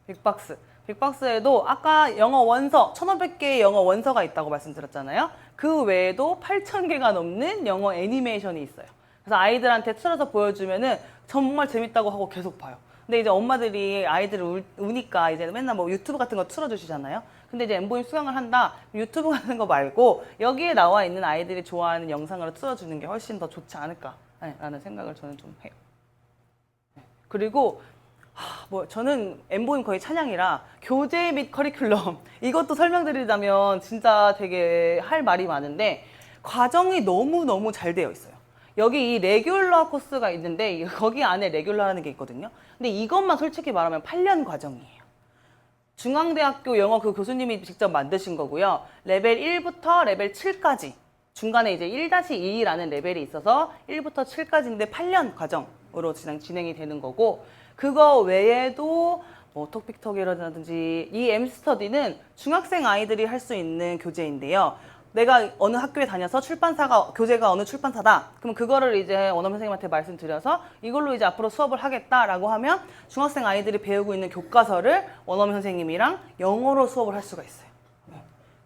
빅박스. 빅박스에도 아까 영어 원서 1,500개의 영어 원서가 있다고 말씀드렸잖아요. 그 외에도 8,000개가 넘는 영어 애니메이션이 있어요. 그래서 아이들한테 틀어서 보여주면은 정말 재밌다고 하고 계속 봐요. 근데 이제 엄마들이 아이들을 우니까 이제 맨날 뭐 유튜브 같은 거 틀어주시잖아요. 근데 이제 엠보임 수강을 한다. 유튜브 하는 거 말고 여기에 나와 있는 아이들이 좋아하는 영상으로 틀어주는 게 훨씬 더 좋지 않을까 라는 생각을 저는 좀 해요. 그리고 뭐 저는 엠보임 거의 찬양이라 교재 및 커리큘럼 이것도 설명드리자면 진짜 되게 할 말이 많은데 과정이 너무너무 잘 되어 있어요. 여기 이 레귤러 코스가 있는데 거기 안에 레귤러라는 게 있거든요. 근데 이것만 솔직히 말하면 8년 과정이에요. 중앙대학교 영어 그 교수님이 직접 만드신 거고요. 레벨 1부터 레벨 7까지 중간에 이제 1-2라는 레벨이 있어서 1부터 7까지인데 8년 과정으로 진행이 되는 거고 그거 외에도 뭐 톡픽톡이라든지 이 M스터디는 중학생 아이들이 할 수 있는 교재인데요. 내가 어느 학교에 다녀서 교재가 어느 출판사다. 그럼 그거를 이제 원어민 선생님한테 말씀드려서 이걸로 이제 앞으로 수업을 하겠다라고 하면 중학생 아이들이 배우고 있는 교과서를 원어민 선생님이랑 영어로 수업을 할 수가 있어요.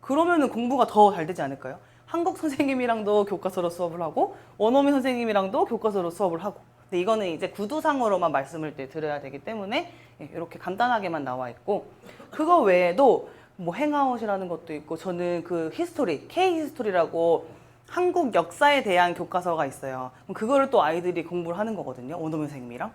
그러면은 공부가 더 잘 되지 않을까요? 한국 선생님이랑도 교과서로 수업을 하고 원어민 선생님이랑도 교과서로 수업을 하고. 근데 이거는 이제 구두상으로만 말씀을 드려야 되기 때문에 이렇게 간단하게만 나와 있고 그거 외에도 뭐 행아웃이라는 것도 있고 저는 그 히스토리, K-히스토리라고 한국 역사에 대한 교과서가 있어요. 그럼 그거를 또 아이들이 공부를 하는 거거든요. 원어민 선생님이랑.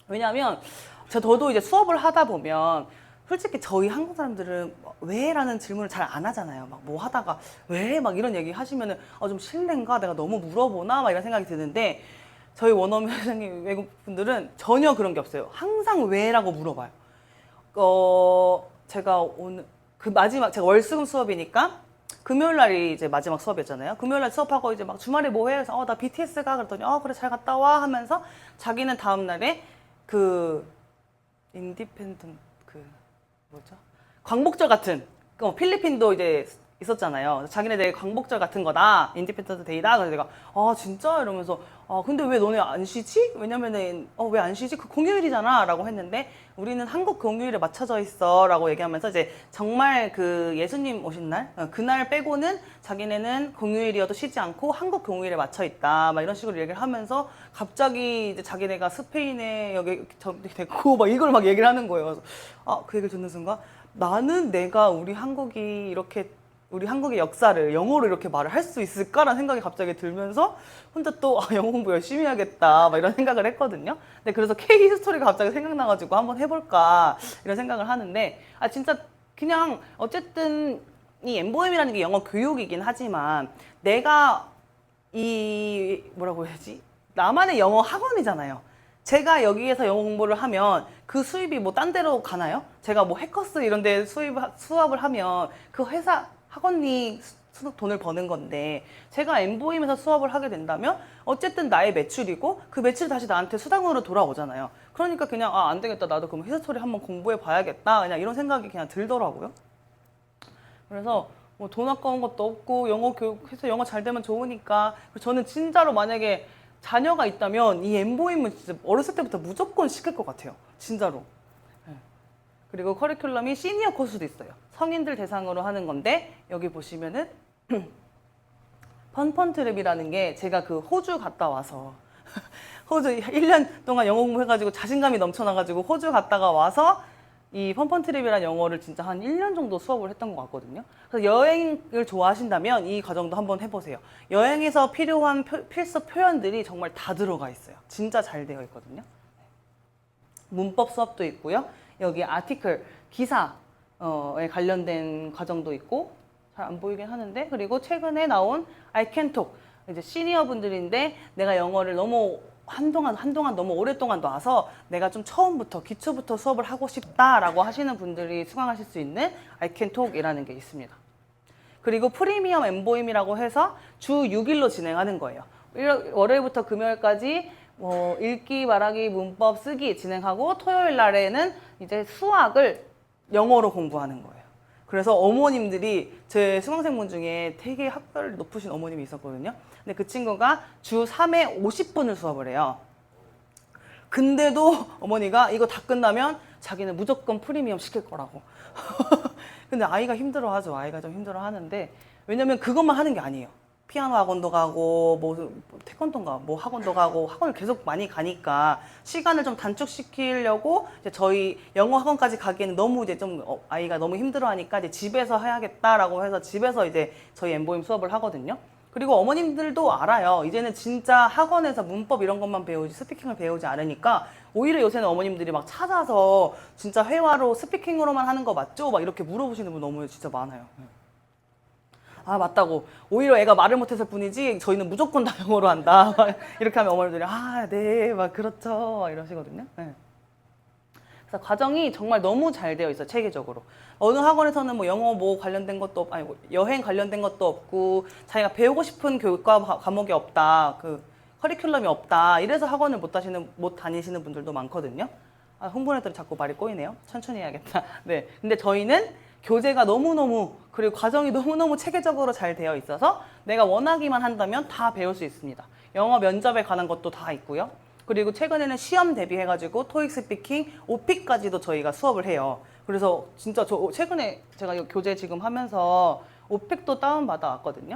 왜냐하면 저도 이제 수업을 하다 보면 솔직히 저희 한국 사람들은 왜? 라는 질문을 잘 안 하잖아요. 막 뭐 하다가 왜? 막 이런 얘기 하시면은 좀 실례인가? 내가 너무 물어보나? 막 이런 생각이 드는데 저희 원어민 선생님 외국 분들은 전혀 그런 게 없어요. 항상 왜? 라고 물어봐요. 제가 오늘 제가 월수금 수업이니까 금요일 날이 이제 마지막 수업이었잖아요. 금요일 날 수업하고 이제 막 주말에 뭐 해? 그래서 나 BTS 가 그랬더니 그래 잘 갔다 와 하면서 자기는 다음 날에 그 인디펜던트 뭐죠? 광복절 같은 필리핀도 이제 있었잖아요. 자기네 되게 광복절 같은 거다. 인디펜던트 데이다. 그래서 내가 진짜? 이러면서 근데 왜 너네 안 쉬지? 왜냐면은 왜 안 쉬지? 그 공휴일이잖아 라고 했는데 우리는 한국 공휴일에 맞춰져 있어 라고 얘기하면서 이제 정말 그 예수님 오신 날 그날 빼고는 자기네는 공휴일이어도 쉬지 않고 한국 공휴일에 맞춰 있다 막 이런 식으로 얘기를 하면서 갑자기 이제 자기네가 스페인에 여기 됐고 막 이걸 막 얘기를 하는 거예요. 그래서 그 얘기를 듣는 순간 나는 내가 우리 한국의 역사를 영어로 이렇게 말을 할 수 있을까라는 생각이 갑자기 들면서 혼자 또 영어 공부 열심히 해야겠다 막 이런 생각을 했거든요. 근데 그래서 K-히스토리가 갑자기 생각나가지고 한번 해볼까 이런 생각을 하는데 진짜 그냥 어쨌든 이 엠보엠이라는 게 영어 교육이긴 하지만 내가 뭐라고 해야지? 나만의 영어 학원이잖아요. 제가 여기에서 영어 공부를 하면 그 수입이 뭐 딴 데로 가나요? 제가 뭐 해커스 이런 데 수업을 하면 그 회사 학원이 돈을 버는 건데 제가 엠보임에서 수업을 하게 된다면 어쨌든 나의 매출이고 그 매출이 다시 나한테 수당으로 돌아오잖아요. 그러니까 그냥 안 되겠다. 나도 그럼 히스토리 한번 공부해 봐야겠다. 그냥 이런 생각이 그냥 들더라고요. 그래서 뭐 돈 아까운 것도 없고 영어 교육해서 영어 잘 되면 좋으니까 저는 진짜로 만약에 자녀가 있다면 이 엠보임은 진짜 어렸을 때부터 무조건 시킬 것 같아요. 진짜로. 그리고 커리큘럼이 시니어 코스도 있어요. 성인들 대상으로 하는 건데 여기 보시면은 펀펀트랩이라는 게 제가 그 호주 갔다 와서 호주 1년 동안 영어 공부해가지고 자신감이 넘쳐나가지고 호주 갔다가 와서 이 펀펀트랩이라는 영어를 진짜 한 1년 정도 수업을 했던 것 같거든요. 그래서 여행을 좋아하신다면 이 과정도 한번 해보세요. 여행에서 필요한 필수 표현들이 정말 다 들어가 있어요. 진짜 잘 되어 있거든요. 문법 수업도 있고요. 여기 아티클, 기사에 관련된 과정도 있고 잘 안 보이긴 하는데 그리고 최근에 나온 I can talk 이제 시니어 분들인데 내가 영어를 너무 한동안 너무 오랫동안 놔서 내가 좀 처음부터 기초부터 수업을 하고 싶다라고 하시는 분들이 수강하실 수 있는 I can talk이라는 게 있습니다. 그리고 프리미엄 엠보임이라고 해서 주 6일로 진행하는 거예요. 월요일부터 금요일까지 읽기, 말하기, 문법, 쓰기 진행하고 토요일 날에는 이제 수학을 영어로 공부하는 거예요. 그래서 어머님들이 제 수강생분 중에 되게 학벌 높으신 어머님이 있었거든요. 근데 그 친구가 주 3회 50분을 수업을 해요. 근데도 어머니가 이거 다 끝나면 자기는 무조건 프리미엄 시킬 거라고. 근데 아이가 힘들어하죠. 아이가 좀 힘들어하는데 왜냐면 그것만 하는 게 아니에요. 피아노 학원도 가고 뭐 태권도인가 뭐 학원도 가고 학원을 계속 많이 가니까 시간을 좀 단축시키려고 이제 저희 영어 학원까지 가기에는 너무 이제 좀 아이가 너무 힘들어하니까 이제 집에서 해야겠다라고 해서 집에서 이제 저희 엠보임 수업을 하거든요. 그리고 어머님들도 알아요. 이제는 진짜 학원에서 문법 이런 것만 배우지 스피킹을 배우지 않으니까 오히려 요새는 어머님들이 막 찾아서 진짜 회화로 스피킹으로만 하는 거 맞죠? 막 이렇게 물어보시는 분 너무 진짜 많아요. 아 맞다고 오히려 애가 말을 못했을 뿐이지 저희는 무조건 다 영어로 한다 막 이렇게 하면 어머니들이 아 네 막 그렇죠 막 이러시거든요. 네. 그래서 과정이 정말 너무 잘 되어 있어요. 체계적으로 어느 학원에서는 뭐 영어 뭐 관련된 것도 아니 뭐 여행 관련된 것도 없고 자기가 배우고 싶은 교육과 과목이 없다 그 커리큘럼이 없다 이래서 학원을 못 다니시는 분들도 많거든요. 아, 홍보네들이 자꾸 말이 꼬이네요. 천천히 해야겠다. 네 근데 저희는 교재가 너무너무 그리고 과정이 너무너무 체계적으로 잘 되어 있어서 내가 원하기만 한다면 다 배울 수 있습니다. 영어 면접에 관한 것도 다 있고요. 그리고 최근에는 시험 대비해가지고 토익 스피킹, 오픽까지도 저희가 수업을 해요. 그래서 진짜 저 최근에 제가 이 교재 지금 하면서 오픽도 다운받아 왔거든요.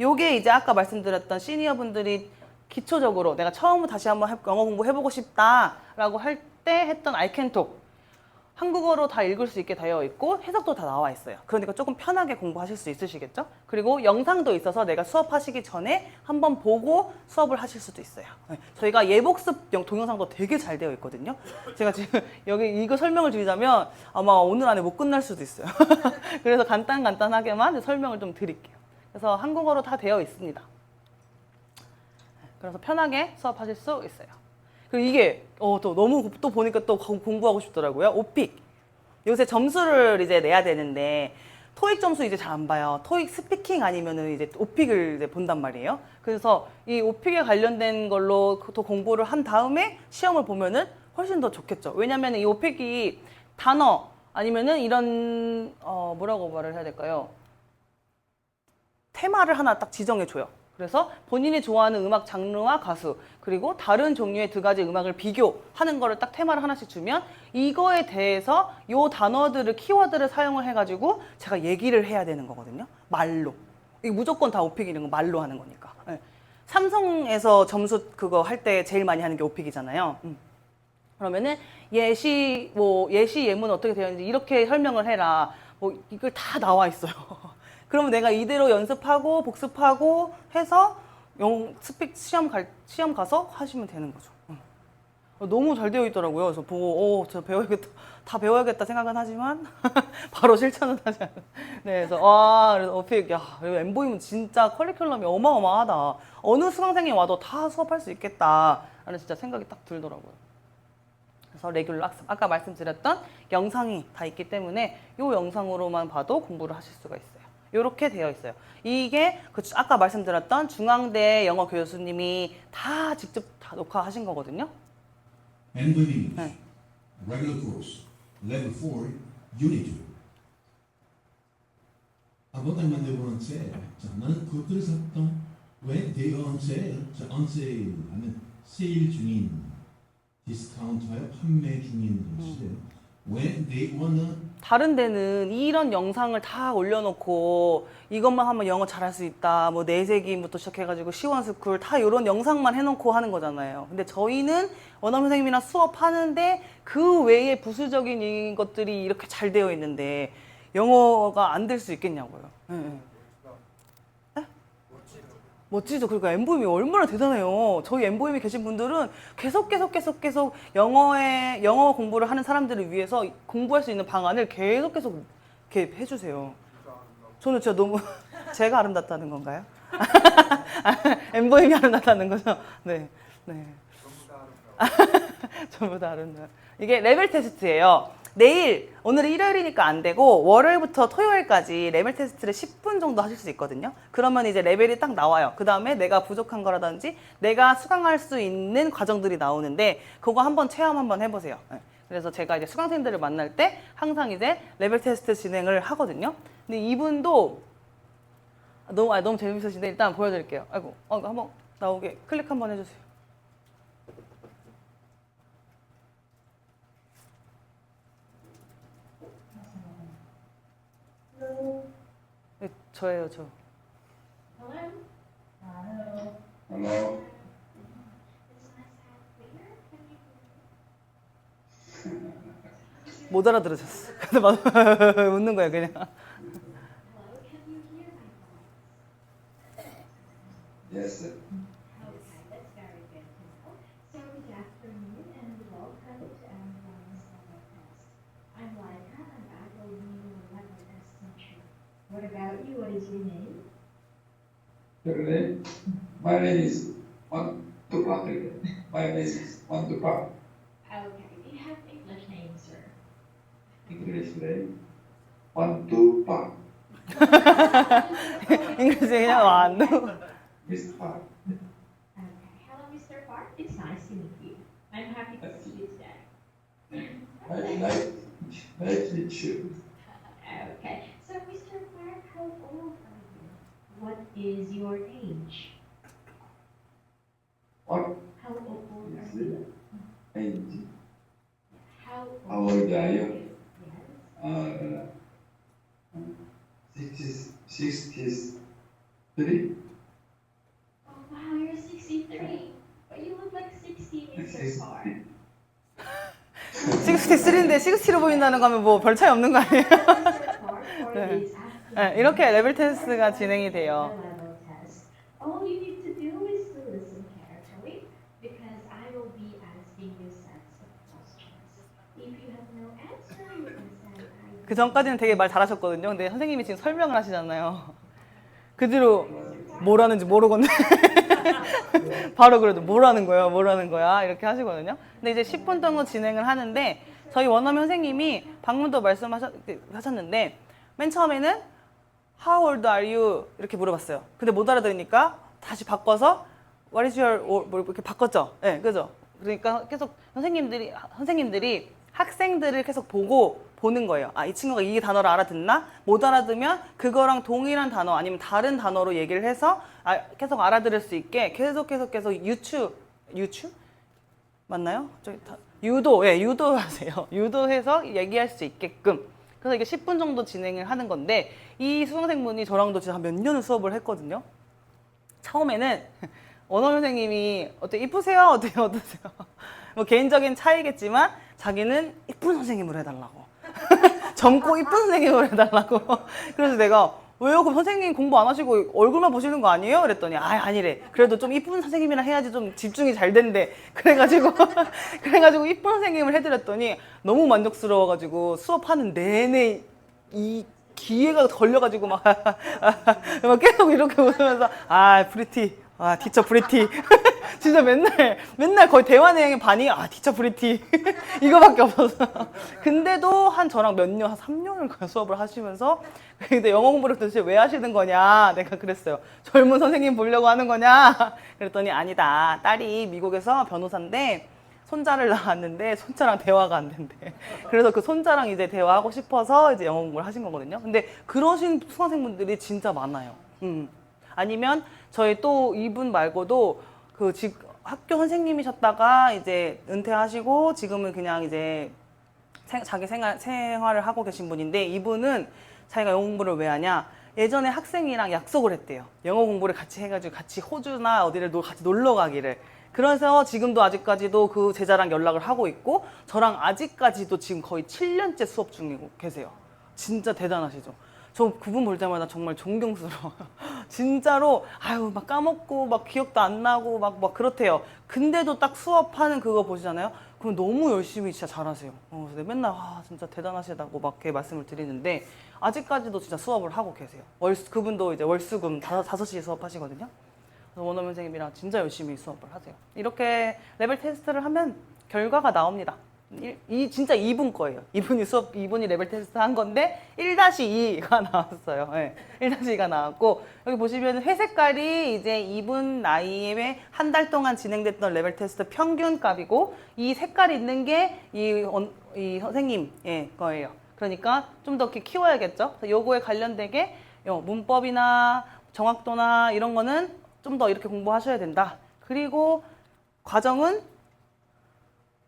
요게 이제 아까 말씀드렸던 시니어 분들이 기초적으로 내가 처음으로 다시 한번 영어 공부해보고 싶다라고 할 때 했던 I can talk 한국어로 다 읽을 수 있게 되어 있고 해석도 다 나와 있어요. 그러니까 조금 편하게 공부하실 수 있으시겠죠? 그리고 영상도 있어서 내가 수업하시기 전에 한번 보고 수업을 하실 수도 있어요. 네. 저희가 예복습 동영상도 되게 잘 되어 있거든요. 제가 지금 여기 이거 설명을 드리자면 아마 오늘 안에 못 끝날 수도 있어요. 그래서 간단하게만 설명을 좀 드릴게요. 그래서 한국어로 다 되어 있습니다. 그래서 편하게 수업하실 수 있어요. 그리고 이게 또 너무 또 보니까 또 공부하고 싶더라고요. 오픽. 요새 점수를 이제 내야 되는데 토익 점수 이제 잘 안 봐요. 토익 스피킹 아니면은 이제 오픽을 이제 본단 말이에요. 그래서 이 오픽에 관련된 걸로 또 공부를 한 다음에 시험을 보면은 훨씬 더 좋겠죠. 왜냐면 이 오픽이 단어 아니면은 이런 뭐라고 말을 해야 될까요? 테마를 하나 딱 지정해 줘요. 그래서 본인이 좋아하는 음악 장르와 가수 그리고 다른 종류의 두 가지 음악을 비교하는 거를 딱 테마를 하나씩 주면 이거에 대해서 요 단어들을 키워드를 사용을 해가지고 제가 얘기를 해야 되는 거거든요. 말로. 이거 무조건 다 오픽 이런 거 말로 하는 거니까. 네. 삼성에서 점수 그거 할 때 제일 많이 하는 게 오픽이잖아요. 그러면은 예시 예문 어떻게 되어 있는지 이렇게 설명을 해라. 뭐 이걸 다 나와 있어요. 그러면 내가 이대로 연습하고 복습하고 해서 시험 가서 하시면 되는 거죠. 너무 잘 되어 있더라고요. 그래서 보고 저 배워야겠다. 다 배워야겠다 생각은 하지만 바로 실천은 하지 않아요. 네, 그래서 그래서 오픽 엠보임은 진짜 커리큘럼이 어마어마하다. 어느 수강생이 와도 다 수업할 수 있겠다라는 진짜 생각이 딱 들더라고요. 그래서 레귤러 학습 아까 말씀드렸던 영상이 다 있기 때문에 이 영상으로만 봐도 공부를 하실 수가 있어요. 이렇게 되어 있어요. 이게 아까 말씀드렸던 중앙대 영어 교수님이 다 직접 다 녹화하신 거거든요. Embed English, 네. regular course, level 4, unit 2. 아버가 만들어본 세. 자, 나는 그것들을 샀던 왜 they are on sale? 자, on sale 하면 세일 중인, 디스카운트하여 판매 중인 것이에요. When they wanna 다른 데는 이런 영상을 다 올려놓고 이것만 하면 영어 잘할 수 있다. 뭐 내세기부터 시작해가지고 시원스쿨 다 이런 영상만 해놓고 하는 거잖아요. 근데 저희는 원어민 선생님이랑 수업하는데 그 외에 부수적인 것들이 이렇게 잘 되어 있는데 영어가 안 될 수 있겠냐고요. 네. 멋지죠. 그러니까 엠보임이 얼마나 대단해요. 저희 엠보임에 계신 분들은 계속 영어 공부를 하는 사람들을 위해서 공부할 수 있는 방안을 계속 이렇게 해주세요. 저는 진짜 너무 제가 아름답다는 건가요? 엠보임이 아름답다는 거죠. 네. 전부 다 아름다워. 이게 레벨 테스트예요. 내일, 오늘은 일요일이니까 안 되고 월요일부터 토요일까지 레벨 테스트를 10분 정도 하실 수 있거든요. 그러면 이제 레벨이 딱 나와요. 그 다음에 내가 부족한 거라든지 내가 수강할 수 있는 과정들이 나오는데 그거 한번 체험 한번 해보세요. 네. 그래서 제가 이제 수강생들을 만날 때 항상 이제 레벨 테스트 진행을 하거든요. 근데 이분도 너무 재밌으신데 일단 보여드릴게요. 아이고, 한번 나오게 클릭 한번 해주세요. 네, 저예요, 저. Hello. 못 알아들으셨어. 근데 막 웃는 거야 그냥. Yes. Okay, that's very good to know. So good afternoon and welcome to everyone's level test. I'm Laika and I will be your level test teacher. What about you? What is your name? Today, my name is Wantupak. My name is Wantupak. Okay, do you have English name, sir? English name Wantupak. 잉글리시 그냥 완두. Mr. Park. Okay, hello, Mr. Park. It's nice to meet you. I'm happy to see you today. Nice to meet you. Okay, so Mr. Park, how old are you? What is your age? What How old is are you? it? Age? How How old are you? Yes. 63. Oh wow, you're 63. But you look like 60, Mr. Park. 63인데 60로 보인다는 거면 뭐 별 차이 없는 거 아니에요? Mr. Park, for 네. this 네, afternoon, 이렇게 레벨 테스트가 진행이 돼요. level test. All you need to do is to listen carefully because I will be asking you sets of questions. If you have no answer, you can say I 그 전까지는 되게 말 잘하셨거든요. 근데 선생님이 지금 설명을 하시잖아요. 그 뒤로 뭐라는지 모르겠네. 바로 그래도 뭐라는 거야, 뭐라는 거야 이렇게 하시거든요. 근데 이제 10분 정도 진행을 하는데 저희 원어민 선생님이 방금도 말씀하셨는데 맨 처음에는 How old are you? 이렇게 물어봤어요. 근데 못 알아들으니까 다시 바꿔서 What is your 뭐 이렇게 바꿨죠. 네, 그죠? 그러니까 계속 선생님들이 학생들을 계속 보는 거예요. 아, 이 친구가 이 단어를 알아듣나? 못 알아들으면 그거랑 동일한 단어 아니면 다른 단어로 얘기를 해서 계속 알아들을 수 있게 계속 유추? 맞나요? 유도하세요. 유도해서 얘기할 수 있게끔. 그래서 이게 10분 정도 진행을 하는 건데 이 수강생분이 저랑도 진짜 몇 년을 수업을 했거든요. 처음에는 언어 선생님이 이쁘세요? 어떠세요? 뭐 개인적인 차이겠지만 자기는 이쁜 선생님으로 해달라고. 젊고 이쁜 선생님으로 해달라고. 그래서 내가 왜요? 그럼 선생님 공부 안 하시고 얼굴만 보시는 거 아니에요? 그랬더니 아니래. 그래도 좀 이쁜 선생님이랑 해야지 좀 집중이 잘 된대. 그래가지고 이쁜 선생님을 해드렸더니 너무 만족스러워가지고 수업하는 내내 이 기회가 걸려가지고 막 계속 이렇게 웃으면서 프리티. 티처 프리티. 진짜 맨날 거의 대화 내용의 반이 티처 프리티. 이거밖에 없어서. 근데도 저랑 한 3년을 수업을 하시면서 근데 영어 공부를 도대체 왜 하시는 거냐 내가 그랬어요. 젊은 선생님 보려고 하는 거냐 그랬더니 아니다. 딸이 미국에서 변호사인데 손자를 낳았는데 손자랑 대화가 안 된대. 그래서 그 손자랑 이제 대화하고 싶어서 이제 영어 공부를 하신 거거든요. 근데 그러신 수강생분들이 진짜 많아요. 아니면 저희 또 이분 말고도 학교 선생님이셨다가 이제 은퇴하시고 지금은 그냥 이제 자기 생활을 하고 계신 분인데 이분은 자기가 영어 공부를 왜 하냐? 예전에 학생이랑 약속을 했대요. 영어 공부를 같이 해가지고 같이 호주나 어디를 같이 놀러 가기를. 그래서 지금도 아직까지도 그 제자랑 연락을 하고 있고 저랑 아직까지도 지금 거의 7년째 수업 중이고 계세요. 진짜 대단하시죠? 저 그분 볼 때마다 정말 존경스러워요. 진짜로 막 까먹고 막 기억도 안 나고 막 그렇대요. 근데도 딱 수업하는 그거 보시잖아요. 그럼 너무 열심히 진짜 잘하세요. 그래서 맨날 진짜 대단하시다고 막 이렇게 말씀을 드리는데 아직까지도 진짜 수업을 하고 계세요. 그분도 이제 월수금 5시에 수업하시거든요. 그래서 원어민 선생님이랑 진짜 열심히 수업을 하세요. 이렇게 레벨 테스트를 하면 결과가 나옵니다. 진짜 2분 거예요. 이분이 레벨 테스트 한 건데 1-2가 나왔어요. 네, 1-2가 나왔고 여기 보시면 회색깔이 이제 이분 나이에 한 달 동안 진행됐던 레벨 테스트 평균 값이고 이 색깔이 있는 게 이 선생님 거예요. 그러니까 좀 더 이렇게 키워야겠죠. 요거에 관련되게 문법이나 정확도나 이런 거는 좀 더 이렇게 공부하셔야 된다. 그리고 과정은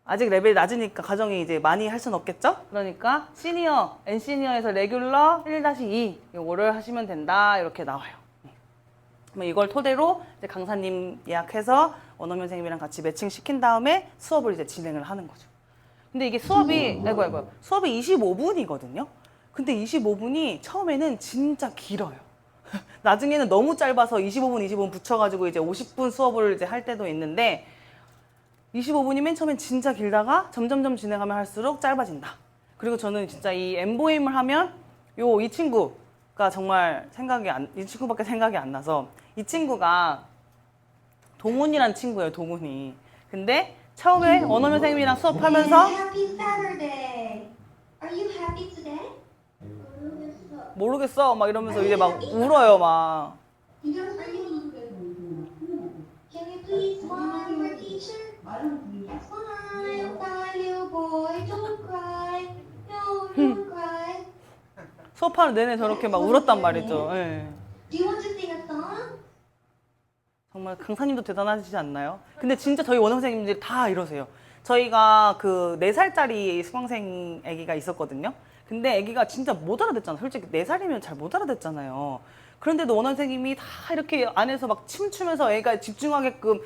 아직 레벨이 낮으니까 과정이 이제 많이 할 수는 없겠죠? 그러니까 시니어, 엔시니어에서 레귤러 1-2 요거를 하시면 된다. 이렇게 나와요. 이걸 토대로 이제 강사님 예약해서 원어민 선생님이랑 같이 매칭 시킨 다음에 수업을 이제 진행을 하는 거죠. 근데 이게 수업이 수업이 25분이거든요. 근데 25분이 처음에는 진짜 길어요. 나중에는 너무 짧아서 25분 붙여가지고 이제 50분 수업을 이제 할 때도 있는데 25분이 맨 처음엔 진짜 길다가 점점점 진행하면 할수록 짧아진다. 그리고 저는 진짜 이 엠보임을 하면 이 친구가 정말 이 친구밖에 생각이 안 나서 이 친구가 동훈이란 친구예요, 동훈이. 근데 처음에 원어민 선생님이랑 수업하면서 Happy Saturday. Are you happy today? 모르겠어 막 이러면서 이제 막 울어요 막. Can you please smile for teacher? Smile, little boy. Don't cry. No, don't cry. 수업하는 내내 저렇게 막 울었단 말이죠. 예. Do you want to sing a song? 정말 강사님도 대단하시지 않나요? 근데 진짜 저희 원어민 선생님들이 다 이러세요. 저희가 그 4살짜리 수강생 아기가 있었거든요. 근데 아기가 진짜 못 알아듣잖아요. 솔직히 4살이면 잘 못 알아듣잖아요. 그런데도 원어민 선생님이 다 이렇게 안에서 막 춤추면서 애가 집중하게끔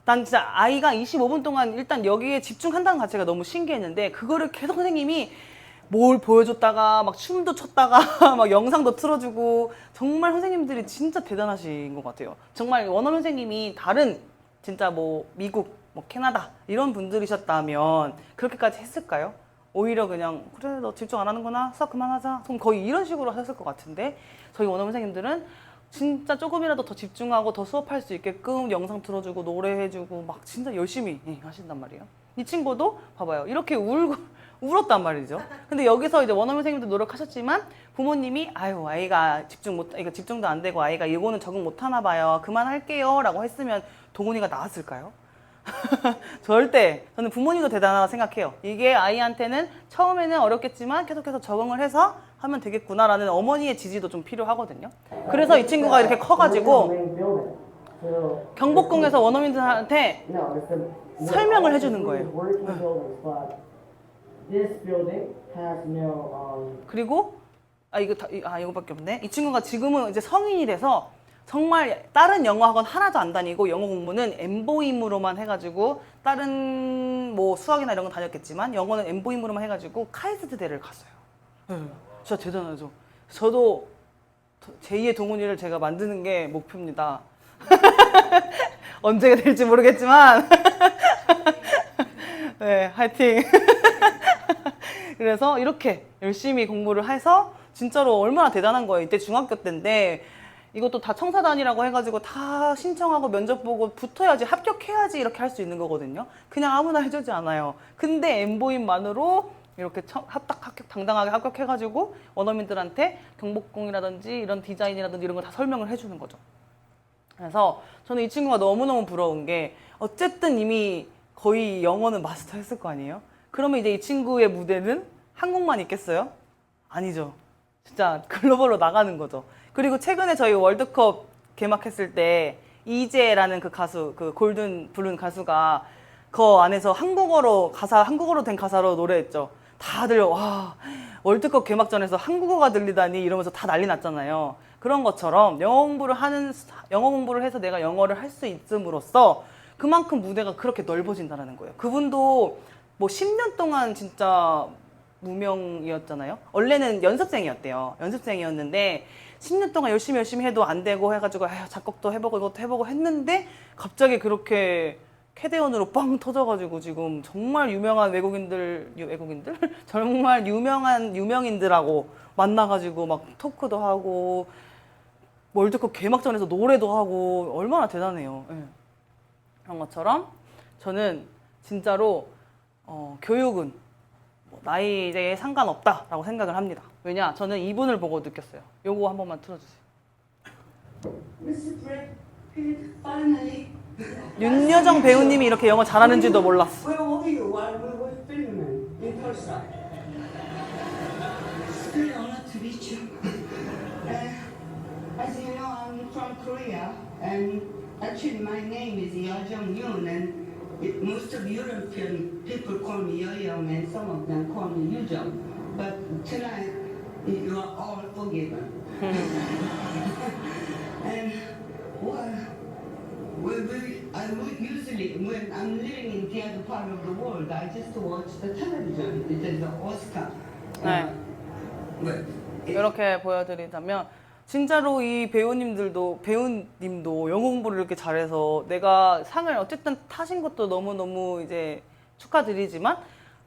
난 진짜 아이가 25분 동안 일단 여기에 집중한다는 자체가 너무 신기했는데 그거를 계속 선생님이 뭘 보여줬다가 막 춤도 췄다가 막 영상도 틀어주고 정말 선생님들이 진짜 대단하신 것 같아요. 정말 원어민 선생님이 다른 진짜 뭐 미국, 뭐 캐나다 이런 분들이셨다면 그렇게까지 했을까요? 오히려 그냥 그래 너 집중 안 하는구나 수업 그만하자 그럼 거의 이런 식으로 하셨을 것 같은데 저희 원어민 선생님들은 진짜 조금이라도 더 집중하고 더 수업할 수 있게끔 영상 틀어주고 노래해주고 막 진짜 열심히 하신단 말이에요. 이 친구도 봐봐요 이렇게 울었단 말이죠. 근데 여기서 이제 원어민 선생님도 노력하셨지만 부모님이 아유 아이가 집중도 안 되고 아이가 이거는 적응 못 하나 봐요 그만할게요 라고 했으면 동훈이가 나왔을까요? 절대. 저는 부모님도 대단하다고 생각해요. 이게 아이한테는 처음에는 어렵겠지만 계속해서 적응을 해서 하면 되겠구나라는 어머니의 지지도 좀 필요하거든요. 그래서 이 친구가 이렇게 커가지고 경복궁에서 원어민들한테 설명을 해주는 거예요. 그리고 이거밖에 없네. 이 친구가 지금은 이제 성인이 돼서 정말 다른 영어 학원 하나도 안 다니고 영어 공부는 엠보임으로만 해가지고 다른 뭐 수학이나 이런 건 다녔겠지만 영어는 엠보임으로만 해가지고 카이스트 대를 갔어요. 진짜 대단하죠. 저도 제2의 동훈이를 제가 만드는 게 목표입니다. 언제가 될지 모르겠지만 네, 화이팅. 그래서 이렇게 열심히 공부를 해서 진짜로 얼마나 대단한 거예요. 이때 중학교 때인데 이것도 다 청사단이라고 해가지고 다 신청하고 면접 보고 붙어야지 합격해야지 이렇게 할 수 있는 거거든요. 그냥 아무나 해주지 않아요. 근데 엠보임만으로 이렇게 당당하게 합격해가지고 원어민들한테 경복궁이라든지 이런 디자인이라든지 이런 거 다 설명을 해주는 거죠. 그래서 저는 이 친구가 너무너무 부러운 게 어쨌든 이미 거의 영어는 마스터했을 거 아니에요? 그러면 이제 이 친구의 무대는 한국만 있겠어요? 아니죠. 진짜 글로벌로 나가는 거죠. 그리고 최근에 저희 월드컵 개막했을 때 이재라는 그 가수, 그 골든 블룬 가수가 그 안에서 한국어로 된 가사로 노래했죠. 다들 와 월드컵 개막전에서 한국어가 들리다니 이러면서 다 난리 났잖아요. 그런 것처럼 영어 공부를 해서 내가 영어를 할 수 있음으로써 그만큼 무대가 그렇게 넓어진다는 거예요. 그분도 뭐 10년 동안 진짜 무명이었잖아요. 원래는 연습생이었대요. 연습생이었는데 10년 동안 열심히 해도 안 되고 해가지고 작곡도 해보고 이것도 해보고 했는데 갑자기 그렇게 캐대언으로 빵 터져가지고 지금 정말 유명한 외국인들 정말 유명한 유명인들하고 만나가지고 막 토크도 하고 월드컵 개막전에서 노래도 하고 얼마나 대단해요. 네. 그런 것처럼 저는 진짜로 교육은 나이에 상관없다라고 생각을 합니다. 왜냐? 저는 이분을 보고 느꼈어요. 요거 한 번만 틀어주세요. 윤여정 배우님이 이렇게 영어 잘하는지도 몰랐어. Where were you while we were filming in Tulsa? Very honored to meet you. As you know, I'm from Korea, and actually my name is Yeo Jong-yoon, and most of European people call me Yo-Young, and some of them call me Yoo-jung. But tonight, you are all forgiven. And while usually, when I'm living in the other part of the world, I just watch the television. It is the Oscar. 네. Well, 이렇게 보여드리자면 진짜로 이 배우님도 영어 공부를 이렇게 잘해서 내가 상을 어쨌든 타신 것도 너무너무 이제 축하드리지만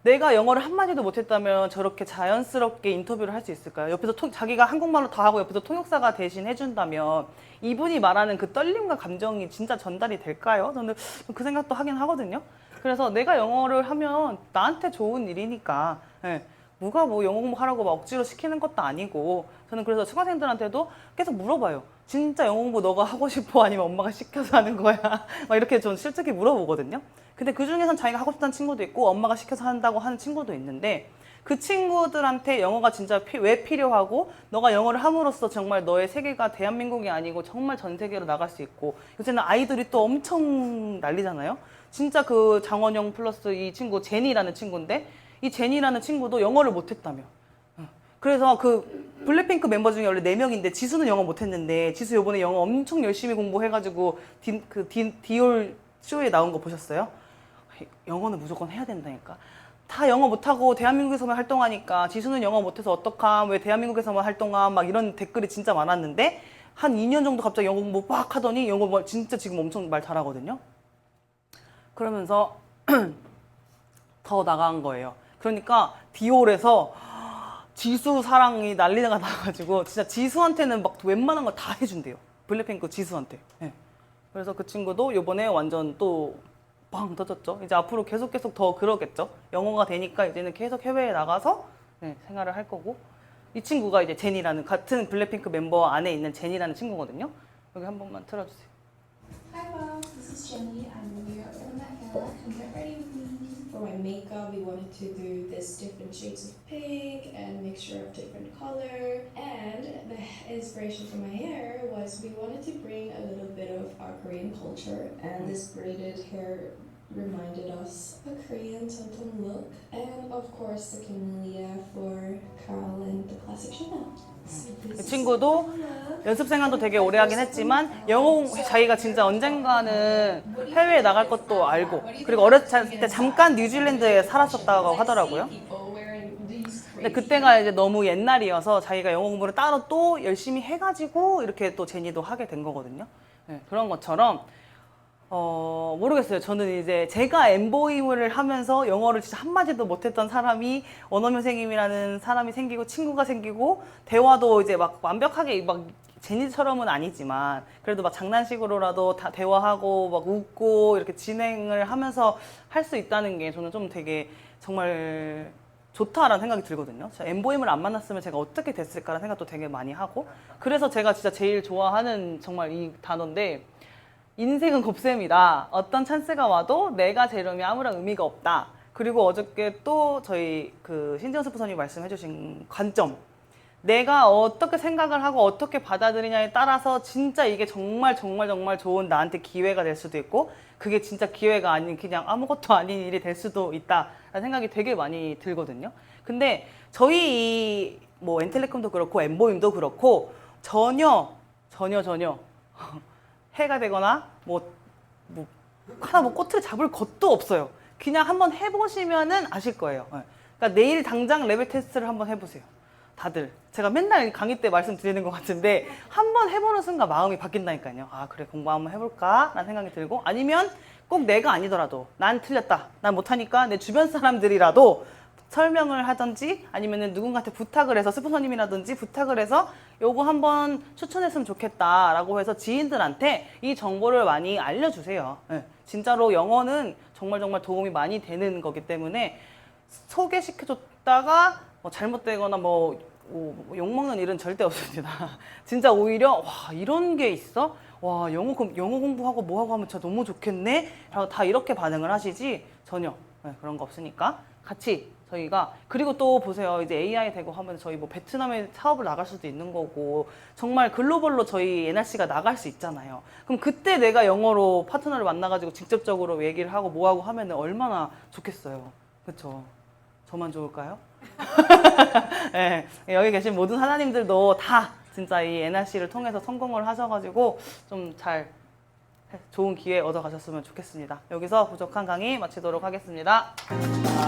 내가 영어를 한마디도 못했다면 저렇게 자연스럽게 인터뷰를 할 수 있을까요? 옆에서 자기가 한국말로 다 하고 옆에서 통역사가 대신 해준다면 이분이 말하는 그 떨림과 감정이 진짜 전달이 될까요? 저는 그 생각도 하긴 하거든요. 그래서 내가 영어를 하면 나한테 좋은 일이니까 예, 누가 뭐 영어 공부하라고 막 억지로 시키는 것도 아니고 저는 그래서 수강생들한테도 계속 물어봐요. 진짜 영어 공부 너가 하고 싶어? 아니면 엄마가 시켜서 하는 거야? 막 이렇게 전 실제로 물어보거든요. 근데 그 중에선 자기가 하고 싶다는 친구도 있고 엄마가 시켜서 한다고 하는 친구도 있는데 그 친구들한테 영어가 진짜 왜 필요하고 너가 영어를 함으로써 정말 너의 세계가 대한민국이 아니고 정말 전 세계로 나갈 수 있고 요새는 아이들이 또 엄청 난리잖아요. 진짜 그 장원영 플러스 이 친구 제니라는 친구인데 이 제니라는 친구도 영어를 못했다며. 그래서 그 블랙핑크 멤버 중에 원래 4명인데 지수는 영어 못했는데 지수 요번에 영어 엄청 열심히 공부해가지고 디올 쇼에 나온 거 보셨어요? 영어는 무조건 해야 된다니까. 다 영어 못하고 대한민국에서만 활동하니까 지수는 영어 못해서 어떡함, 왜 대한민국에서만 활동함, 막 이런 댓글이 진짜 많았는데 한 2년 정도 갑자기 영어 공부 빡 하더니 영어 진짜 지금 엄청 말 잘하거든요. 그러면서 더 나간 거예요. 그러니까 디올에서 지수 사랑이 난리가 나가지고 진짜 지수한테는 막 웬만한 거 다 해준대요. 블랙핑크 지수한테. 네. 그래서 그 친구도 요번에 완전 또 빵 터졌죠. 이제 앞으로 계속 더 그러겠죠. 영어가 되니까 이제는 계속 해외에 나가서 네, 생활을 할 거고 이 친구가 이제 제니라는 같은 블랙핑크 멤버 안에 있는 제니라는 친구거든요. 여기 한 번만 틀어주세요. Hi Mom, this is Jenny. I'm here in my hair. Come get ready with me. For my makeup, we wanted to do this different shades of pink and mixture of different color. And the inspiration for my hair was we wanted to bring a little bit of our Korean culture, and this braided hair reminded us a Korean Tantum look, and of course the camellia for Carl and the classic Chanel. 그 친구도 연습 생활도 되게 오래 하긴 했지만 영어 자기가 진짜 언젠가는 해외에 나갈 것도 알고 그리고 어렸을 때 잠깐 뉴질랜드에 살았었다고 하더라고요. 근데 그때가 이제 너무 옛날이어서 자기가 영어 공부를 따로 또 열심히 해가지고 이렇게 또 제니도 하게 된 거거든요. 네, 그런 것처럼 모르겠어요. 저는 이제 제가 엠보임을 하면서 영어를 진짜 한마디도 못했던 사람이 언어묘생님이라는 사람이 생기고 친구가 생기고 대화도 이제 막 완벽하게 막 제니처럼은 아니지만 그래도 막 장난식으로라도 다 대화하고 막 웃고 이렇게 진행을 하면서 할 수 있다는 게 저는 좀 되게 정말 좋다라는 생각이 들거든요. 엠보임을 안 만났으면 제가 어떻게 됐을까라는 생각도 되게 많이 하고 그래서 제가 진짜 제일 좋아하는 정말 이 단어인데 인생은 곱셈이다. 어떤 찬스가 와도 내가 제롬이 아무런 의미가 없다. 그리고 어저께 또 저희 그 신지원 스포서님이 말씀해주신 관점. 내가 어떻게 생각을 하고 어떻게 받아들이냐에 따라서 진짜 이게 정말 좋은 나한테 기회가 될 수도 있고 그게 진짜 기회가 아닌 그냥 아무것도 아닌 일이 될 수도 있다라는 생각이 되게 많이 들거든요. 근데 저희 뭐 엔텔레콤도 그렇고 엠보임도 그렇고 전혀 해가 되거나 하나 꽃을 잡을 것도 없어요. 그냥 한번 해보시면은 아실 거예요. 그러니까 내일 당장 레벨 테스트를 한번 해보세요. 다들 제가 맨날 강의 때 말씀드리는 것 같은데 한번 해보는 순간 마음이 바뀐다니까요. 아 그래 공부 한번 해볼까? 라는 생각이 들고 아니면 꼭 내가 아니더라도 난 틀렸다. 난 못하니까 내 주변 사람들이라도 설명을 하든지 아니면은 누군가한테 부탁을 해서 스폰서님이라든지 부탁을 해서 요거 한번 추천했으면 좋겠다라고 해서 지인들한테 이 정보를 많이 알려주세요. 네, 진짜로 영어는 정말 도움이 많이 되는 거기 때문에 소개시켜줬다가 뭐 잘못되거나 욕먹는 일은 절대 없습니다. 진짜 오히려 와 이런 게 있어? 와 영어 공부하고 뭐하고 하면 진짜 너무 좋겠네? 라고 다 이렇게 반응을 하시지 전혀 그런 거 없으니까 같이 저희가 그리고 또 보세요. 이제 AI 되고 하면 저희 뭐 베트남에 사업을 나갈 수도 있는 거고 정말 글로벌로 저희 NRC가 나갈 수 있잖아요. 그럼 그때 내가 영어로 파트너를 만나가지고 직접적으로 얘기를 하고 뭐하고 하면 얼마나 좋겠어요. 그렇죠? 저만 좋을까요? 네, 여기 계신 모든 하나님들도 다 진짜 이 NRC를 통해서 성공을 하셔가지고 좀 잘 좋은 기회 얻어 가셨으면 좋겠습니다. 여기서 부족한 강의 마치도록 하겠습니다.